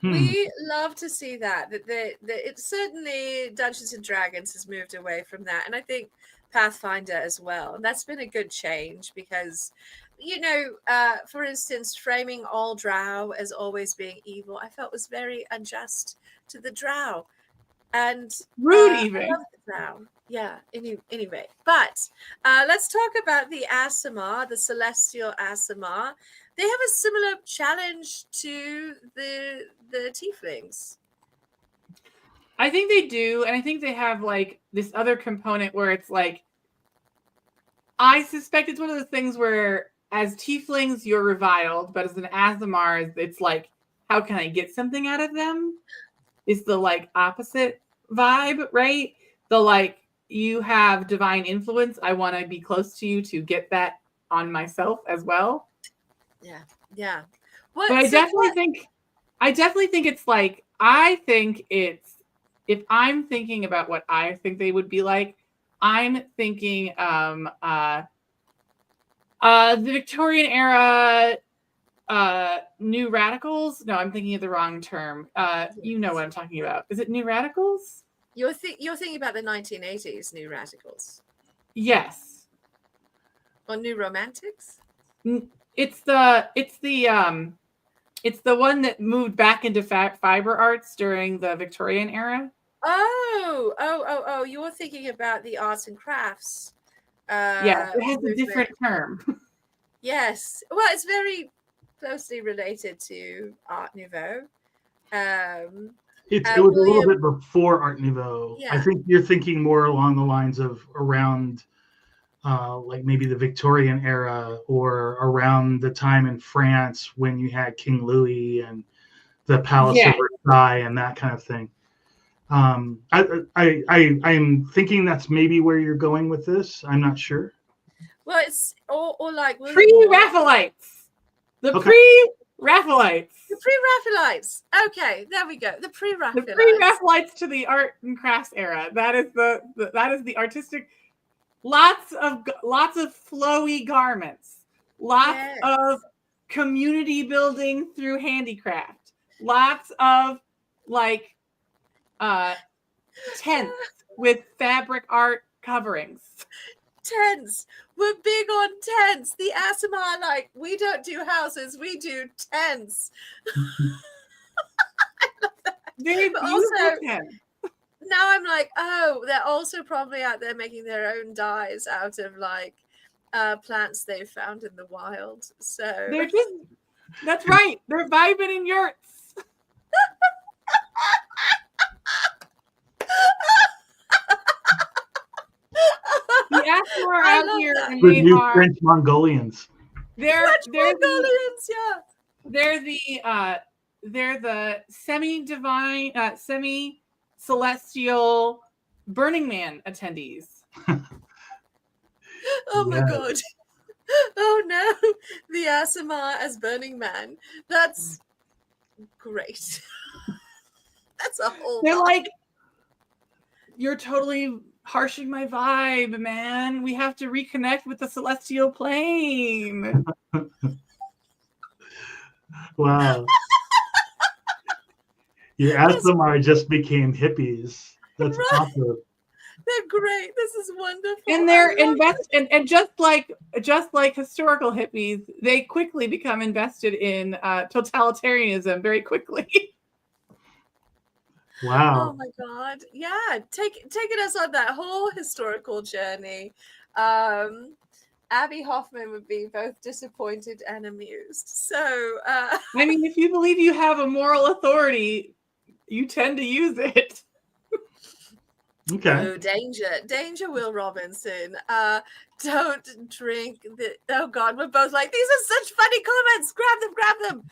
We love to see that it's certainly Dungeons and Dragons has moved away from that, and I think Pathfinder as well, and that's been a good change because, for instance, framing all drow as always being evil, I felt was very unjust to the drow and rude. Even I love the drow. Yeah. Anyway, but let's talk about the Aasimar, the celestial Aasimar. They have a similar challenge to the tieflings. I think they do, and I think they have like this other component where it's like, I suspect it's one of those things where as tieflings you're reviled, but as an Aasimar, it's like, how can I get something out of them? Is the like opposite vibe, right? The like, you have divine influence. I want to be close to you to get that on myself as well. Yeah. But I definitely think it's like, I think it's, if I'm thinking about what I think they would be like, I'm thinking the Victorian era New Radicals. No, I'm thinking of the wrong term. You know what I'm talking about. Is it New Radicals? You're thinking about the 1980s New Radicals. Yes. Or New Romantics? It's the one that moved back into fiber arts during the Victorian era. Oh, you're thinking about the arts and crafts. Yeah, it has a different term. Yes. Well, it's very closely related to Art Nouveau. It was a little bit before Art Nouveau. Yeah. I think you're thinking more along the lines of around like maybe the Victorian era or around the time in France when you had King Louis and the Palace of Versailles and that kind of thing. I'm thinking that's maybe where you're going with this. I'm not sure. Well, it's or like pre-Raphaelites. The pre-Raphaelites. The pre-Raphaelites. Okay, there we go. The pre-Raphaelites. The pre-Raphaelites to the art and crafts era. That is the artistic. Lots of flowy garments. Lots of community building through handicraft. Lots of like tents with fabric art coverings. Tents. We're big on tents. The Aasimar, like, we don't do houses, we do tents. I love that. Very but beautiful also, tents. Now I'm like, oh, they're also probably out there making their own dyes out of like plants they've found in the wild. So that's right. They're vibing in yurts. Asimar are I out love here, that. and The they new are French Mongolians. they're Mongolians, yeah. they're the semi-divine, semi-celestial Burning Man attendees. Oh my Yeah. god. Oh no. The Asimar as Burning Man. That's great. That's a whole They're lot. like, you're totally harshing my vibe, man. We have to reconnect with the celestial plane. Wow. Your Asimar just became hippies. That's Right. awesome. They're great. This is wonderful. And they're and just like historical hippies, they quickly become invested in totalitarianism very quickly. Wow. Oh my god. Yeah, taking us on that whole historical journey. Abby Hoffman would be both disappointed and amused. So I mean, if you believe you have a moral authority, you tend to use it. Okay. Oh, danger, Will Robinson. Don't drink the. Oh God, we're both like, these are such funny comments. Grab them.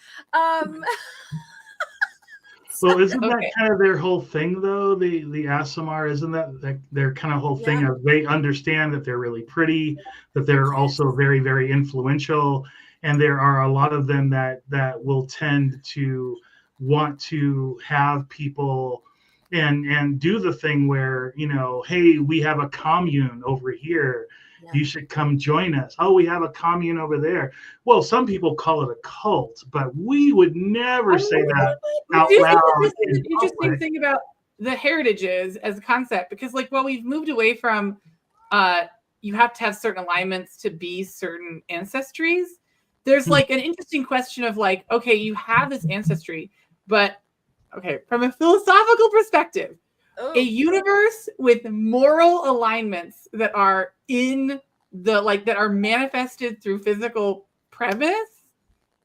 Well, isn't Okay. that kind of their whole thing, though? The Asimar, isn't that their kind of whole thing? Of they understand that they're really pretty, that they're also very, very influential, and there are a lot of them that will tend to want to have people and do the thing where, you know, hey, we have a commune over here. Yeah. You should come join us. Oh, we have a commune over there. Well, some people call it a cult, but we would never say that out loud. This is an interesting thing about the heritages as a concept, because like, well, we've moved away from you have to have certain alignments to be certain ancestries. There's like an interesting question of like, okay, you have this ancestry, but okay, from a philosophical perspective, a universe with moral alignments that are in the that are manifested through physical premise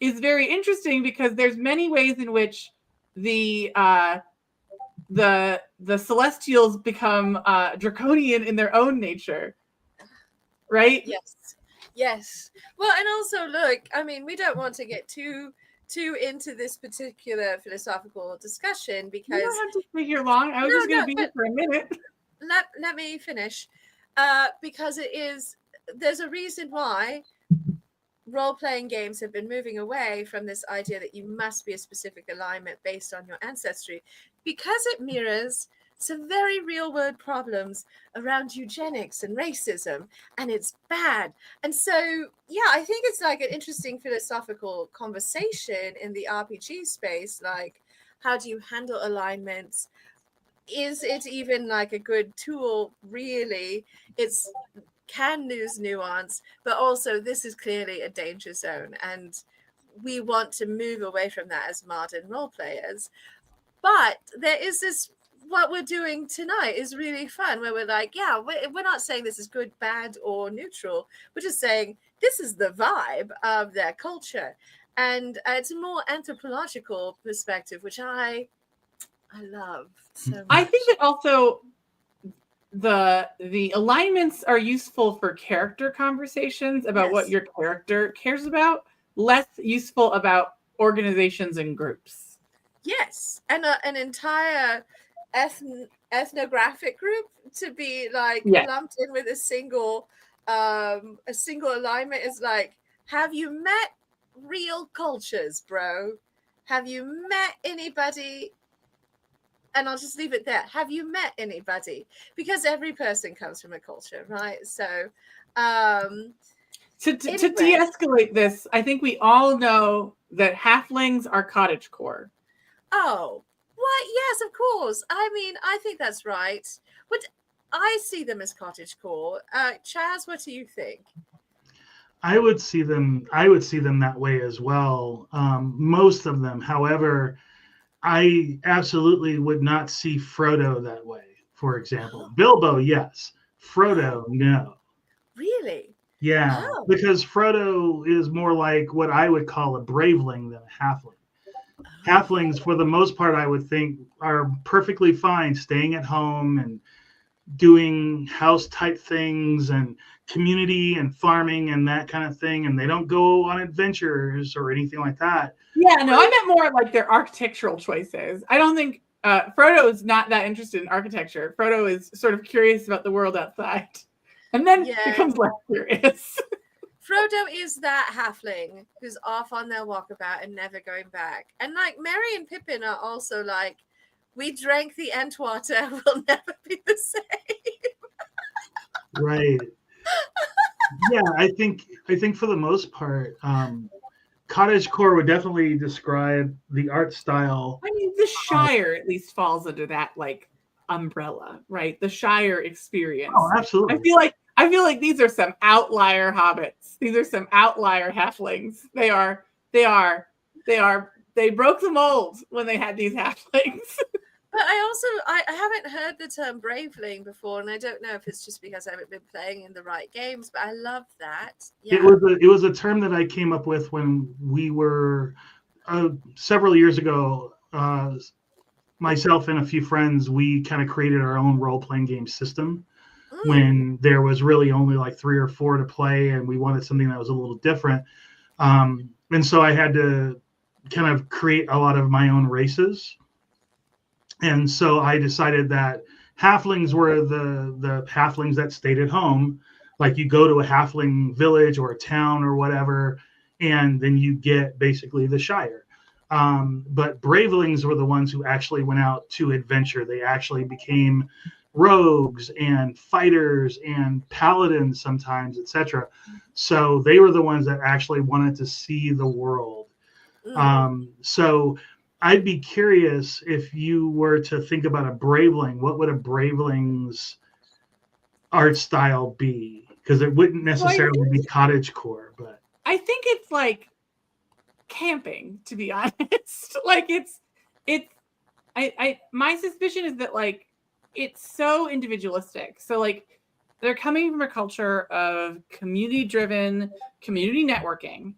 is very interesting, because there's many ways in which the celestials become draconian in their own nature, right? Yes. Well, and also look, I mean, we don't want to get too into this particular philosophical discussion, because you don't have to stay here long. I was just going to be here for a minute. Let me finish, because there's a reason why role-playing games have been moving away from this idea that you must be a specific alignment based on your ancestry, because it mirrors some very real-world problems around eugenics and racism, and it's bad. And so, yeah, I think it's like an interesting philosophical conversation in the RPG space, like, how do you handle alignments? Is it even like a good tool, really? Can lose nuance, but also this is clearly a danger zone, and we want to move away from that as modern role players. But there is this, what we're doing tonight is really fun, where we're like, yeah, we're not saying this is good, bad, or neutral. We're just saying this is the vibe of their culture, and it's a more anthropological perspective, which I love so much. I think that also the alignments are useful for character conversations about what your character cares about, less useful about organizations and groups. Yes, and an entire ethnographic group to be like lumped in with a single alignment is like, have you met real cultures, bro? Have you met anybody? And I'll just leave it there. Have you met anybody? Because every person comes from a culture, right? So to de-escalate this, I think we all know that halflings are cottagecore. Oh, what? Yes, of course. I mean, I think that's right. But I see them as cottagecore. Chaz, what do you think? I would see them that way as well. Most of them, however, I absolutely would not see Frodo that way, for example. Bilbo, yes. Frodo, no. Really? Yeah, because Frodo is more like what I would call a braveling than a halfling. Halflings, for the most part, I would think, are perfectly fine staying at home and doing house type things and community and farming and that kind of thing, and they don't go on adventures or anything like that. Yeah, no, I meant more like their architectural choices. I don't think Frodo is not that interested in architecture. Frodo is sort of curious about the world outside, and then becomes less curious. Frodo is that halfling who's off on their walkabout and never going back. And like Merry and Pippin are also like, we drank the Entwater, we'll never be the same. Right. Yeah, I think for the most part, cottagecore would definitely describe the art style. I mean, the Shire at least falls under that like umbrella, right? The Shire experience. Oh, absolutely. I feel like these are some outlier hobbits. These are some outlier halflings. They broke the mold when they had these halflings. But I haven't heard the term braveling before, and I don't know if it's just because I haven't been playing in the right games, but I love that. Yeah. It was a term that I came up with when we were several years ago. Myself and a few friends, we kind of created our own role-playing game system when there was really only like 3 or 4 to play, and we wanted something that was a little different. And so I had to kind of create a lot of my own races. And so I decided that halflings were the halflings that stayed at home. Like you go to a halfling village or a town or whatever, and then you get basically the Shire. But bravelings were the ones who actually went out to adventure. They actually became rogues and fighters and paladins sometimes, etc. So they were the ones that actually wanted to see the world. So I'd be curious if you were to think about a braveling, what would a braveling's art style be? Because it wouldn't necessarily be cottagecore, but I think it's like camping, to be honest. Like my suspicion is that like it's so individualistic. So like they're coming from a culture of community-driven community networking,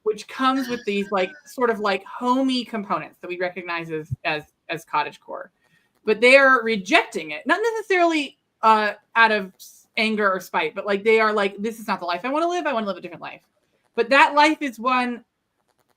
which comes with these like sort of like homey components that we recognize as cottagecore, but they are rejecting it, not necessarily out of anger or spite, but like they are like, this is not the life I want to live. I want to live a different life. But that life is one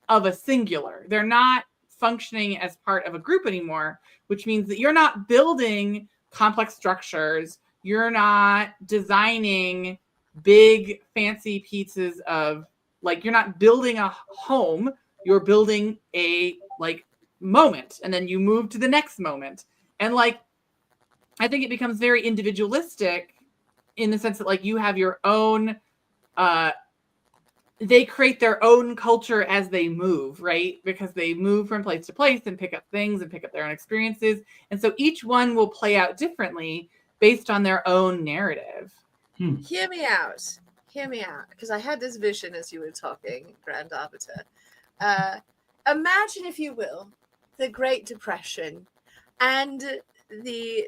of a singular. They're not functioning as part of a group anymore, which means that you're not building complex structures. You're not designing big fancy pieces of like, you're not building a home, you're building a like moment, and then you move to the next moment. And like, I think it becomes very individualistic in the sense that like you have your own, they create their own culture as they move, right? Because they move from place to place and pick up things and pick up their own experiences. And so each one will play out differently based on their own narrative. Hear me out, because I had this vision as you were talking, Grand Arbiter. Imagine, if you will, the Great Depression and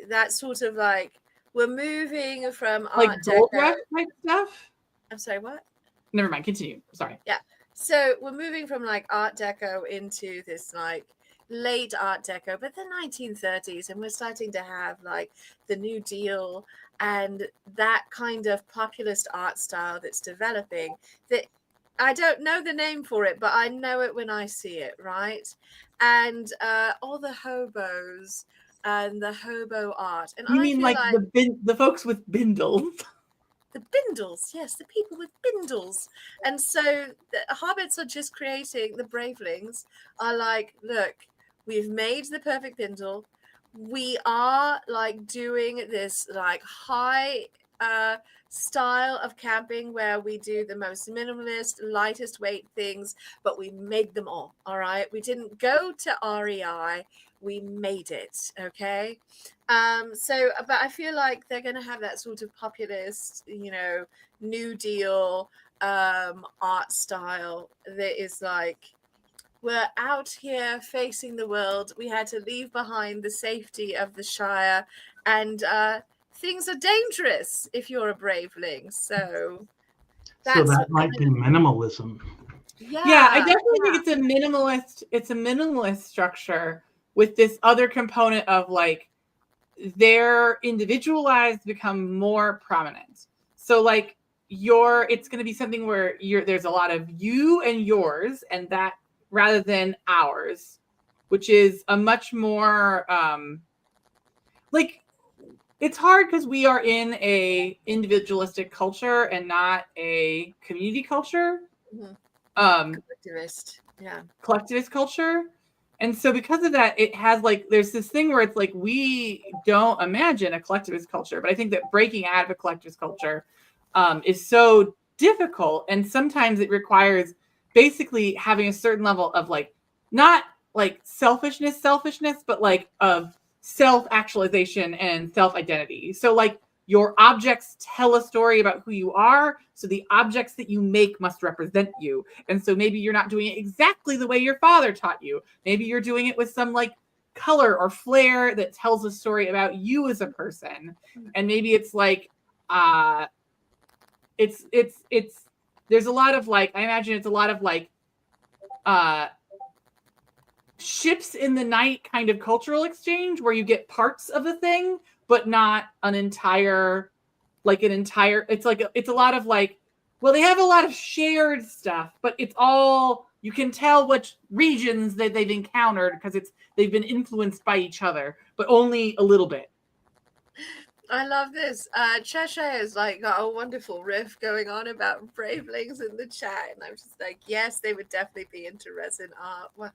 that sort of like, we're moving from like Art Gold Deco. Rush type stuff? I'm sorry, what? Never mind, continue. Sorry. Yeah. So we're moving from like Art Deco into this like late Art Deco, but the 1930s, and we're starting to have like the New Deal and that kind of populist art style that's developing, that I don't know the name for it, but I know it when I see it, right? And all the hobos and the hobo art. And You mean like the folks with bindles? The bindles, yes, the people with bindles. And so the hobbits are just creating, the bravelings are like, look, we've made the perfect bindle. We are like doing this like high style of camping where we do the most minimalist, lightest weight things, but we made them all right? We didn't go to REI, we made it, okay? So, but I feel like they're going to have that sort of populist, you know, New Deal art style that is like, we're out here facing the world. We had to leave behind the safety of the Shire, and things are dangerous if you're a braveling. So that might be minimalism. Yeah, I definitely think it's a minimalist. It's a minimalist structure with this other component of like their individualized become more prominent. So like it's going to be something where there's a lot of you and yours, and that rather than ours, which is a much more like, it's hard because we are in a individualistic culture and not a community culture. Collectivist culture. And so because of that, it has like, there's this thing where it's like, we don't imagine a collectivist culture, but I think that breaking out of a collectivist culture is so difficult. And sometimes it requires basically having a certain level of like, not like selfishness, but like of self-actualization and self-identity. So like your objects tell a story about who you are. So the objects that you make must represent you. And so maybe you're not doing it exactly the way your father taught you. Maybe you're doing it with some like color or flair that tells a story about you as a person. And maybe it's like, there's a lot of like, I imagine it's a lot of like, ships in the night kind of cultural exchange where you get parts of a thing, but not an entire, it's like, it's a lot of like, well, they have a lot of shared stuff, but it's all, you can tell which regions that they've encountered because they've been influenced by each other, but only a little bit. I love this. Cheshire has like got a wonderful riff going on about Bravelings in the chat, and I'm just like, yes, they would definitely be into resin art, 100%.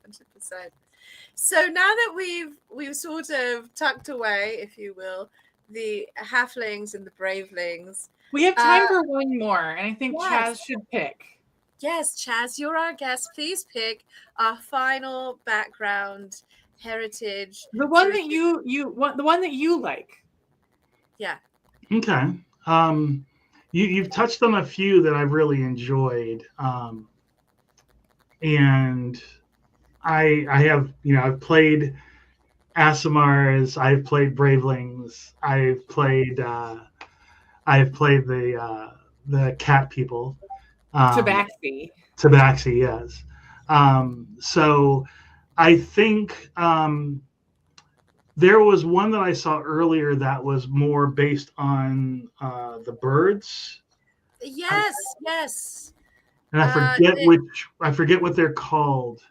So now that we've sort of tucked away, if you will, the halflings and the Bravelings, we have time for one more, and I think yes. Chaz should pick. Yes, Chaz, you're our guest. Please pick our final background heritage. The one that the one that you like. Yeah. Okay. You've touched on a few that I've really enjoyed, and I have, I've played Aasimars, I've played Bravelings, I've played the cat people, Tabaxi, yes. So I think there was one that I saw earlier that was more based on the birds. Yes. And I forget what they're called.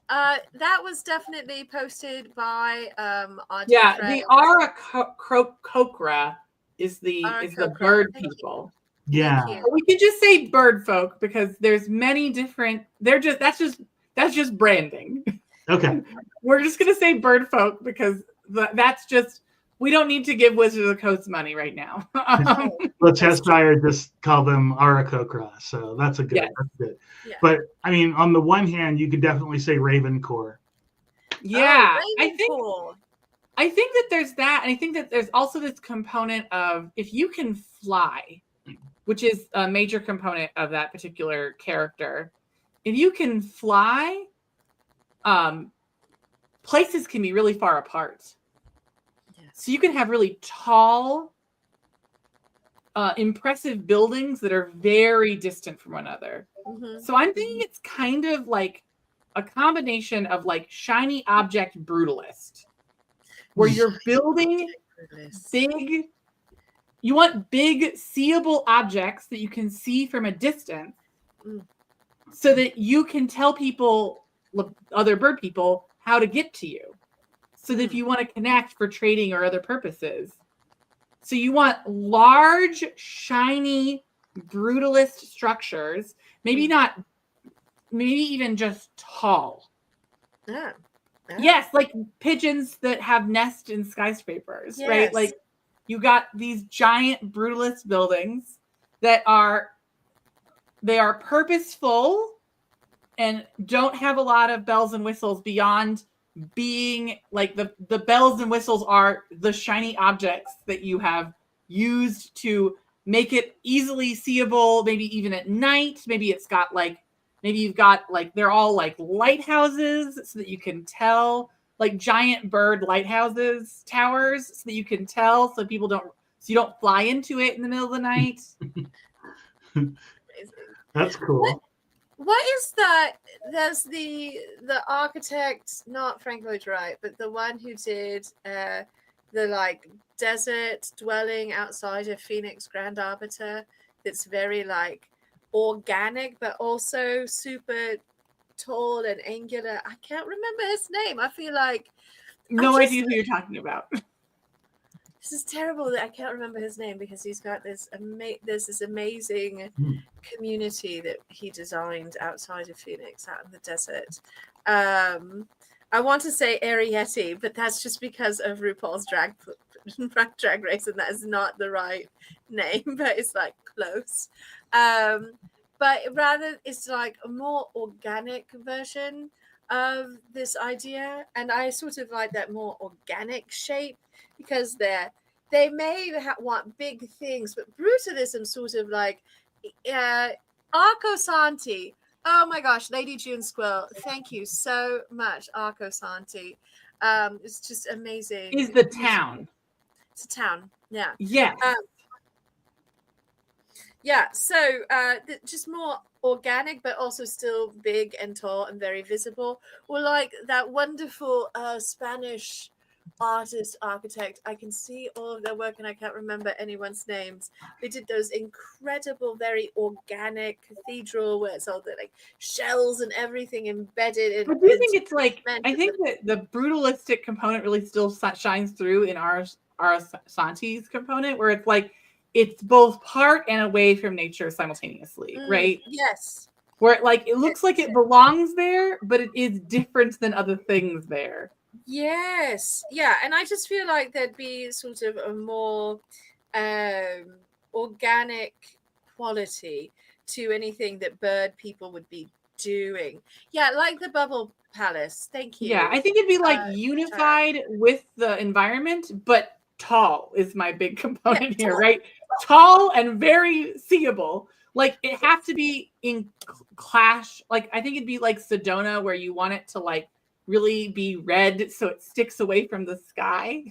That was definitely posted by our the Aarakocra is the bird people. Yeah. We can just say bird folk because there's many different. That's just branding. Okay. We're just gonna say bird folk because that's just, we don't need to give Wizards of the Coast money right now. Well, Cheshire just call them Aarakocra, so that's a good. Yes. That's good. Yeah. But I mean, on the one hand, you could definitely say Ravencore. Yeah, Ravencore. I think that there's that, and I think that there's also this component of if you can fly, which is a major component of that particular character. If you can fly, places can be really far apart. Yes. So you can have really tall, impressive buildings that are very distant from one another. Mm-hmm. So I'm thinking it's kind of like a combination of like shiny object brutalist, where you're building big, you want big seeable objects that you can see from a distance so that you can tell people, other bird people, how to get to you. So that if you want to connect for trading or other purposes. So you want large, shiny, brutalist structures, maybe even just tall. Yeah. Yes, like pigeons that have nests in skyscrapers, yes. Right? Like you got these giant brutalist buildings that are purposeful and don't have a lot of bells and whistles beyond being like the bells and whistles are the shiny objects that you have used to make it easily seeable, maybe even at night. Maybe you've got like they're all like lighthouses so that you can tell, like giant bird lighthouses, towers, so that you can tell, so you don't fly into it in the middle of the night. That's cool. What is there's the architect, not Frank Lloyd Wright, but the one who did the like desert dwelling outside of Phoenix Grand Arbiter that's very like organic but also super tall and angular. I can't remember his name. I feel like No idea who you're talking about. this is terrible that I can't remember his name because he's got this there's this amazing community that he designed outside of Phoenix, out in the desert. I want to say Arietti, but that's just because of RuPaul's drag race, and that is not the right name, but it's like close. But rather, it's like a more organic version of this idea, and I sort of like that more organic shape because they may want big things, but brutalism sort of like Arco Santi. Oh my gosh, Lady June Squill, thank you so much, Arco Santi. It's just amazing. Is the town? It's a town, yeah. Yes. Yeah, so just more organic, but also still big and tall and very visible. Or like that wonderful Spanish architect. I can see all of their work and I can't remember anyone's names. They did those incredible, very organic cathedral where it's all the like shells and everything embedded in. I do think it's like, I think that the brutalistic component really still shines through in our Santi's component, where it's like it's both part and away from nature simultaneously, right? Yes. Where it looks like it belongs there, but it is different than other things there. Yes. Yeah. And I just feel like there'd be sort of a more organic quality to anything that bird people would be doing. Yeah, like the Bubble Palace. Thank you. Yeah, I think it'd be like unified with the environment, but tall is my big component here, right? Tall and very seeable. Like it has to be in clash. Like I think it'd be like Sedona, where you want it to like really be red so it sticks away from the sky.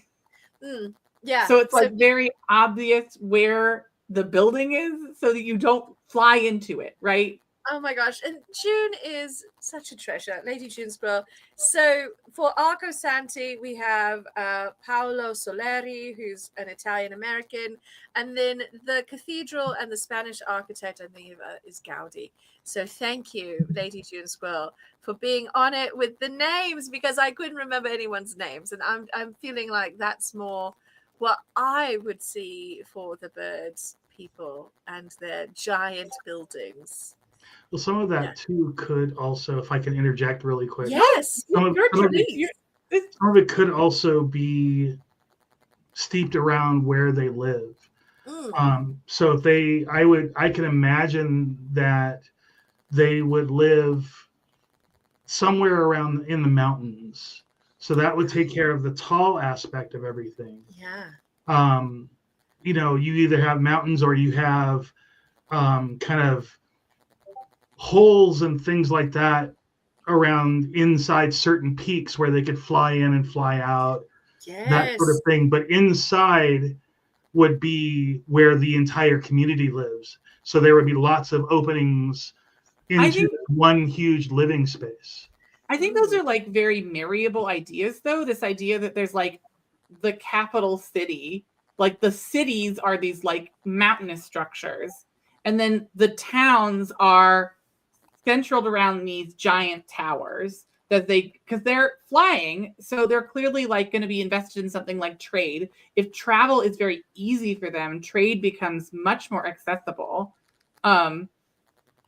Yeah. So it's like very obvious where the building is so that you don't fly into it, right? Oh my gosh. And June is such a treasure, Lady June Squirrel. So for Arco Santi, we have Paolo Soleri, who's an Italian-American. And then the cathedral and the Spanish architect, I think, is Gaudi. So thank you, Lady June Squirrel, for being on it with the names, because I couldn't remember anyone's names. And I'm feeling like that's more what I would see for the birds people and their giant buildings. Well, some of that too could also, if I can interject really quick. Yes, some of it could also be steeped around where they live. So if I can imagine that they would live somewhere around in the mountains. So that would take care of the tall aspect of everything. Yeah. You know, you either have mountains or you have kind of holes and things like that around inside certain peaks where they could fly in and fly out, that sort of thing. But inside would be where the entire community lives. So there would be lots of openings into one huge living space. I think those are like very marryable ideas, though. This idea that there's like the capital city, like the cities are these like mountainous structures, and then the towns are centered around these giant towers because they're flying, so they're clearly like going to be invested in something like trade. If travel is very easy for them, trade becomes much more accessible.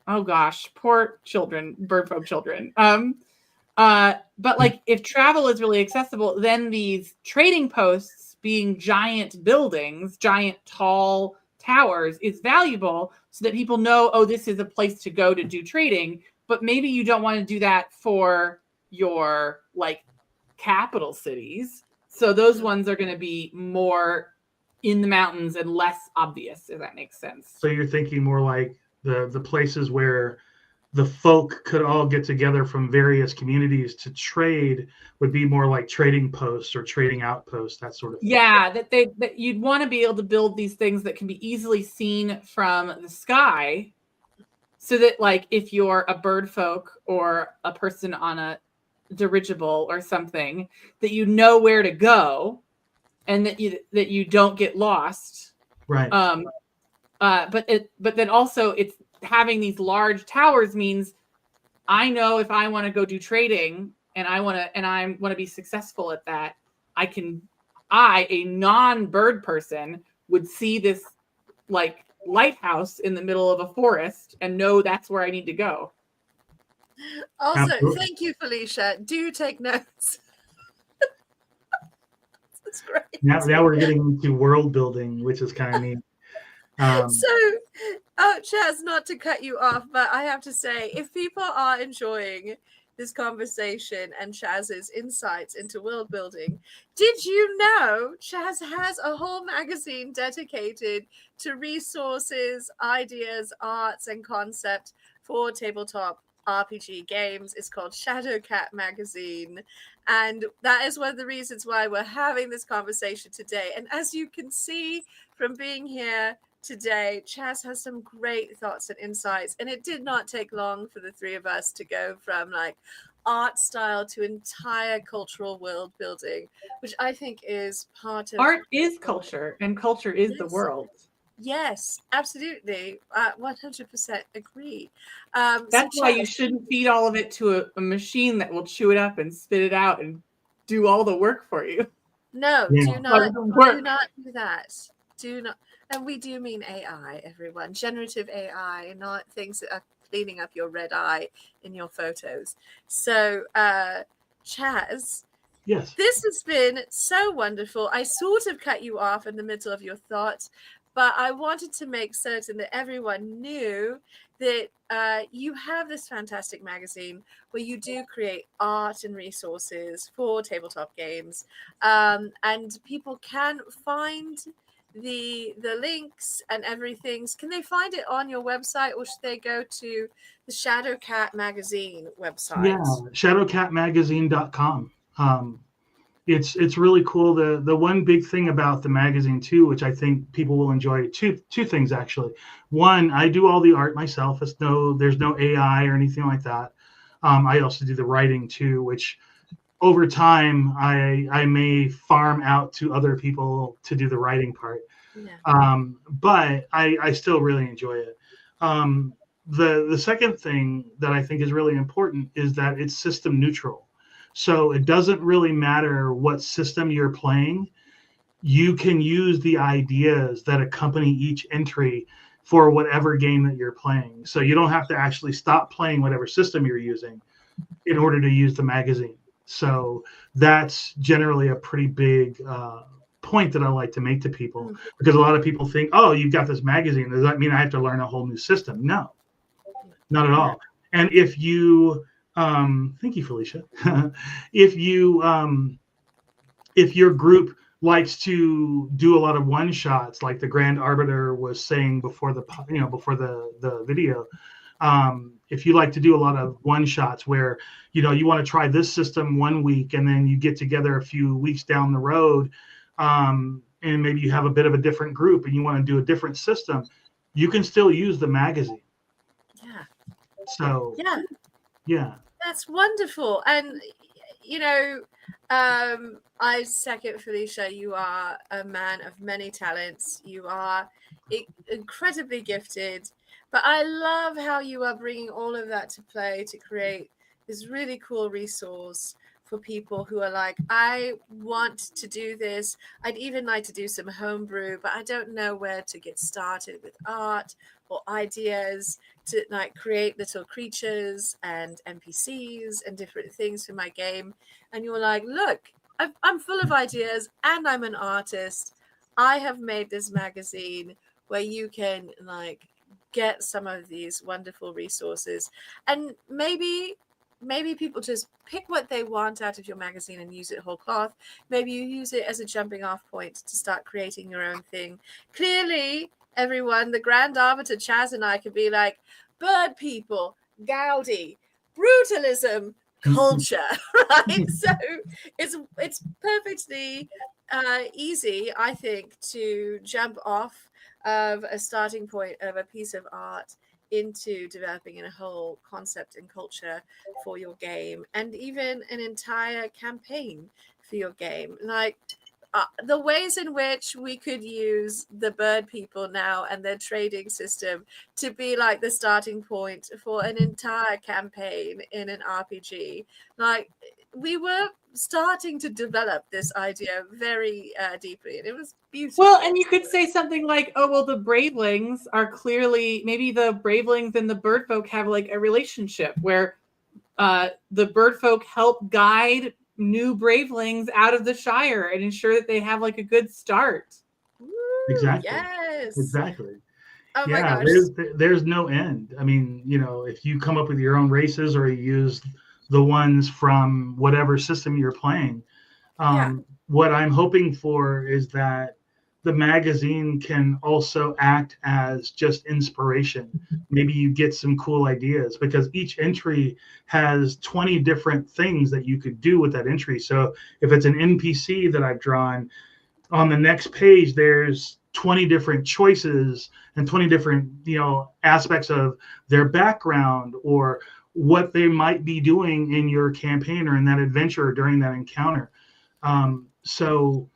Oh gosh, poor children, bird folk children. But like if travel is really accessible, then these trading posts being giant buildings, giant tall towers is valuable so that people know, oh, this is a place to go to do trading. But maybe you don't want to do that for your like capital cities. So those ones are going to be more in the mountains and less obvious, if that makes sense. So you're thinking more like the places where the folk could all get together from various communities to trade would be more like trading posts or trading outposts, that sort of thing. Yeah, that you'd want to be able to build these things that can be easily seen from the sky, so that like if you're a bird folk or a person on a dirigible or something, that you know where to go and that you don't get lost. Right. But then also it's having these large towers means I know if I want to go do trading and I want to be successful at that, a non-bird person would see this like lighthouse in the middle of a forest and know that's where I need to go. Also, Absolutely. thank you, Felicia. Do take notes. That's great. Now we're getting into world building, which is kind of neat. So, Chaz, not to cut you off, but I have to say, if people are enjoying this conversation and Chaz's insights into world building, did you know Chaz has a whole magazine dedicated to resources, ideas, arts, and concept for tabletop RPG games? It's called Shadowcat Magazine. And that is one of the reasons why we're having this conversation today. And as you can see from being here today, Chaz has some great thoughts and insights, and it did not take long for the three of us to go from like art style to entire cultural world building, which I think is part of art is culture, and culture is the world. Yes, absolutely. 100% agree. That's why you shouldn't feed all of it to a machine that will chew it up and spit it out and do all the work for you. No, Yeah. do not do that. Do not. And we do mean AI, everyone. Generative AI, not things that are cleaning up your red eye in your photos. So, Chaz, Yes, this has been so wonderful. I sort of cut you off in the middle of your thoughts, but I wanted to make certain that everyone knew that you have this fantastic magazine where you do create art and resources for tabletop games, and people can find the links and everything. Can they find it on your website, or should they go to the Shadowcat Magazine website? Yeah, shadowcatmagazine.com. It's really cool. The one big thing about the magazine too, which I think people will enjoy, two things actually. One, I do all the art myself. There's no AI or anything like that. I also do the writing too, which over time I may farm out to other people to do the writing part. Yeah. But I still really enjoy it. The second thing that I think is really important is that it's system neutral. So it doesn't really matter what system you're playing. You can use the ideas that accompany each entry for whatever game that you're playing. So you don't have to actually stop playing whatever system you're using in order to use the magazine. So that's generally a pretty big point that I like to make to people, because a lot of people think, oh, you've got this magazine, does that mean I have to learn a whole new system? No, not at all. And if you thank you, Felicia. if your group likes to do a lot of one shots, like the Grand Arbiter was saying before the video, if you like to do a lot of one shots where you want to try this system one week and then you get together a few weeks down the road, and maybe you have a bit of a different group and you want to do a different system, you can still use the magazine. Yeah. So yeah, that's wonderful. And I second Felicia. You are a man of many talents. You are incredibly gifted, but I love how you are bringing all of that to play to create this really cool resource for people who are like, I want to do this. I'd even like to do some homebrew, but I don't know where to get started with art or ideas to like create little creatures and NPCs and different things for my game. And you're like, look, I'm full of ideas and I'm an artist. I have made this magazine where you can like get some of these wonderful resources, and maybe people just pick what they want out of your magazine and use it whole cloth. Maybe you use it as a jumping off point to start creating your own thing. Clearly, everyone, the Grand Arbiter, Chaz, and I could be like, bird people, Gaudi, brutalism, culture, right? So it's perfectly easy, I think, to jump off of a starting point of a piece of art into developing a whole concept and culture for your game, and even an entire campaign for your game. Like, the ways in which we could use the bird people now and their trading system to be like the starting point for an entire campaign in an RPG. Like, we were starting to develop this idea very deeply, and it was beautiful. Well, and you could say something like, oh, well, the Bravelings are clearly, maybe the Bravelings and the bird folk have like a relationship where the bird folk help guide new Bravelings out of the Shire and ensure that they have like a good start. Woo, Exactly. yes. Exactly. Oh my Yeah, gosh. there's no end. I mean, if you come up with your own races or you use the ones from whatever system you're playing, what I'm hoping for is that the magazine can also act as just inspiration. Maybe you get some cool ideas because each entry has 20 different things that you could do with that entry. So if it's an NPC that I've drawn, on the next page there's 20 different choices and 20 different aspects of their background or what they might be doing in your campaign or in that adventure or during that encounter. So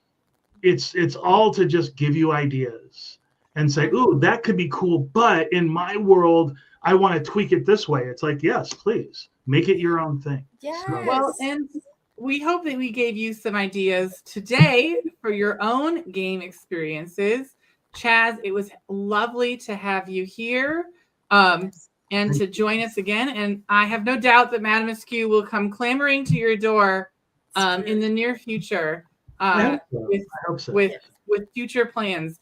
it's all to just give you ideas and say, ooh, that could be cool, but in my world I want to tweak it this way. It's like, yes, please make it your own thing. Yes. Well, and we hope that we gave you some ideas today for your own game experiences. Chaz, it was lovely to have you here and to join us again. And I have no doubt that Madame Askew will come clamoring to your door in the near future with future plans.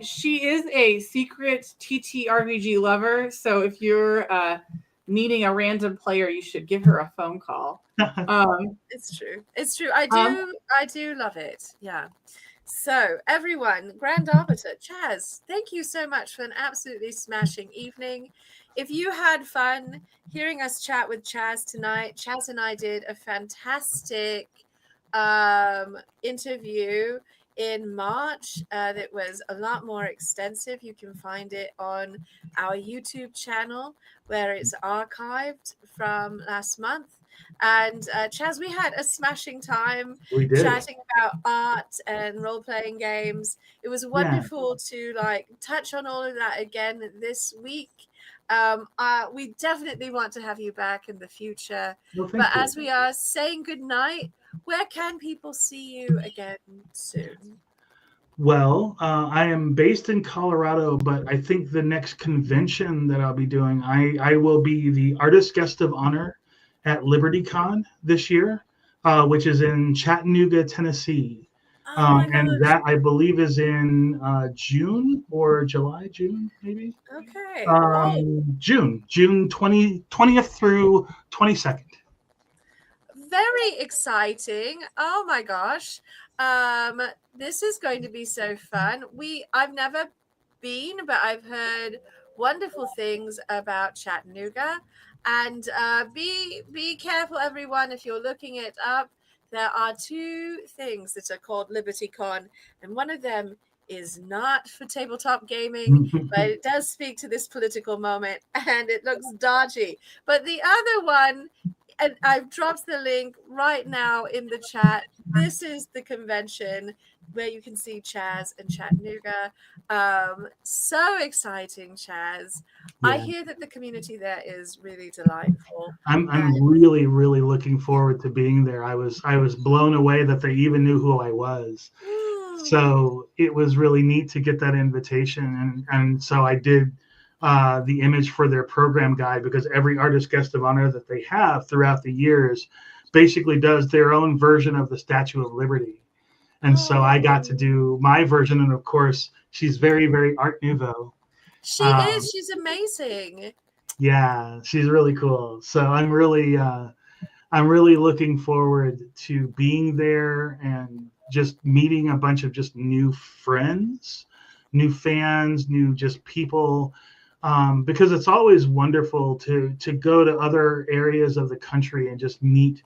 She is a secret TTRPG lover. So if you're needing a random player, you should give her a phone call. It's true. I do love it. Yeah. So everyone, Grand Arbiter, Chaz, thank you so much for an absolutely smashing evening. If you had fun hearing us chat with Chaz tonight, Chaz and I did a fantastic interview in March that was a lot more extensive. You can find it on our YouTube channel where it's archived from last month. And Chaz, we had a smashing time chatting about art and role-playing games. It was wonderful to touch on all of that again this week. We definitely want to have you back in the future. But as we are saying goodnight, where can people see you again soon? Well, I am based in Colorado, but I think the next convention that I'll be doing, I will be the artist guest of honor at LibertyCon this year, which is in Chattanooga, Tennessee. And that I believe is in June or June, maybe. Okay. June 20th through 22nd. Very exciting. Oh my gosh. This is going to be so fun. I've never been, but I've heard wonderful things about Chattanooga. And be careful, everyone, if you're looking it up. There are two things that are called LibertyCon, and one of them is not for tabletop gaming, but it does speak to this political moment, and it looks dodgy. But the other one, and I've dropped the link right now in the chat. This is the convention where you can see Chaz and Chattanooga. So exciting, Chaz. Yeah. I hear that the community there is really delightful. I'm really, really looking forward to being there. I was blown away that they even knew who I was. So it was really neat to get that invitation. And so I did the image for their program guide, because every artist guest of honor that they have throughout the years basically does their own version of the Statue of Liberty. And so I got to do my version. And of course, she's very, very Art Nouveau. She is. She's amazing. Yeah, she's really cool. So I'm really looking forward to being there and just meeting a bunch of just new friends, new fans, new just people. Because it's always wonderful to go to other areas of the country and just meet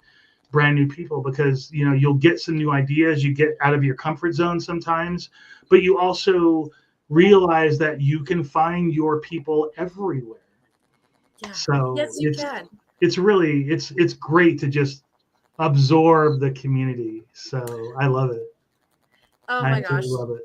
brand new people, because you'll get some new ideas, you get out of your comfort zone sometimes, but you also realize that you can find your people everywhere. Yeah. So yes, you can. It's really it's great to just absorb the community. So I love it. Oh I my gosh. absolutely love it.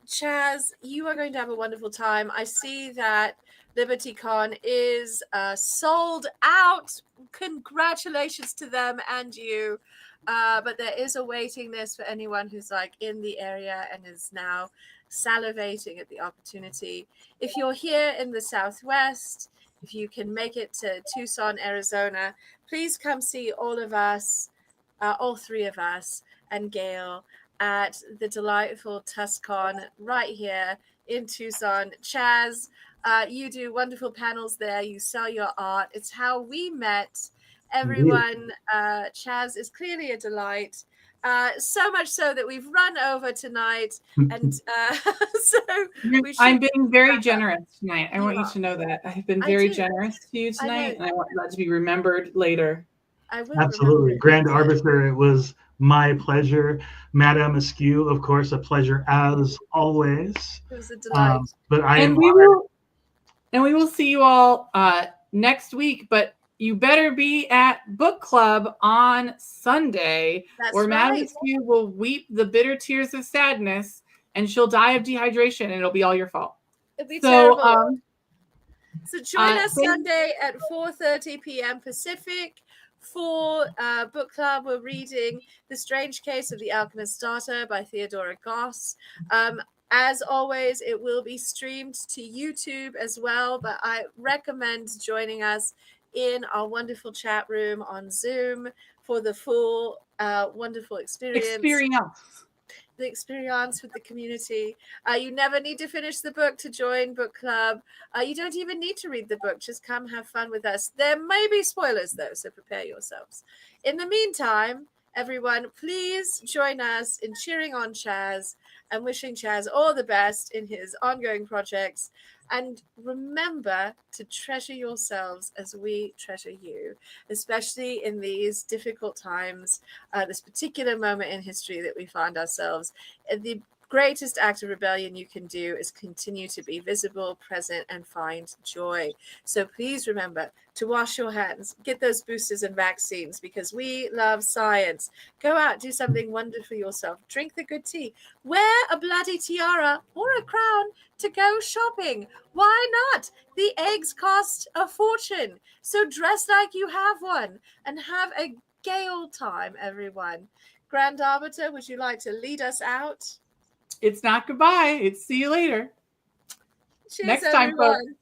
Chaz, you are going to have a wonderful time. I see that LibertyCon is sold out. Congratulations to them and you. But there is a waiting list for anyone who's like in the area and is now salivating at the opportunity. If you're here in the Southwest, if you can make it to Tucson, Arizona, please come see all of us, all three of us, and Gail at the delightful TusCon right here in Tucson. Chaz, you do wonderful panels there. You sell your art. It's how we met. Everyone, Chaz is clearly a delight. So much so that we've run over tonight. And so I'm being very generous tonight. I You want you are. to know that. I've been I very do. generous to you I know. tonight, and I want that to be remembered later. I will Absolutely. remember it. Grand Arbiter, it was my pleasure. Madame Askew, of course, a pleasure as always. It was a delight. But I am we will see you all next week, but you better be at book club on Sunday, That's or Madame right. Askew will weep the bitter tears of sadness, and she'll die of dehydration, and it'll be all your fault. It'd be So, terrible. So join us thank- Sunday at 4:30 p.m. Pacific for book club. We're reading The Strange Case of the Alchemist's Daughter by Theodora Goss. As always, it will be streamed to YouTube as well, but I recommend joining us in our wonderful chat room on Zoom for the full wonderful experience. The experience with the community. You never need to finish the book to join book club. You don't even need to read the book. Just come have fun with us. There may be spoilers though, so prepare yourselves. In the meantime, everyone, please join us in cheering on Chaz and wishing Chaz all the best in his ongoing projects. And remember to treasure yourselves as we treasure you, especially in these difficult times, this particular moment in history that we find ourselves. The greatest act of rebellion you can do is continue to be visible, present, and find joy. So please remember to wash your hands, get those boosters and vaccines, because we love science. Go out, do something wonderful for yourself. Drink the good tea. Wear a bloody tiara or a crown to go shopping. Why not? The eggs cost a fortune. So dress like you have one and have a gay old time, everyone. Grand Arbiter, would you like to lead us out? It's not goodbye. It's see you later. Cheers, Next time, everyone. folks.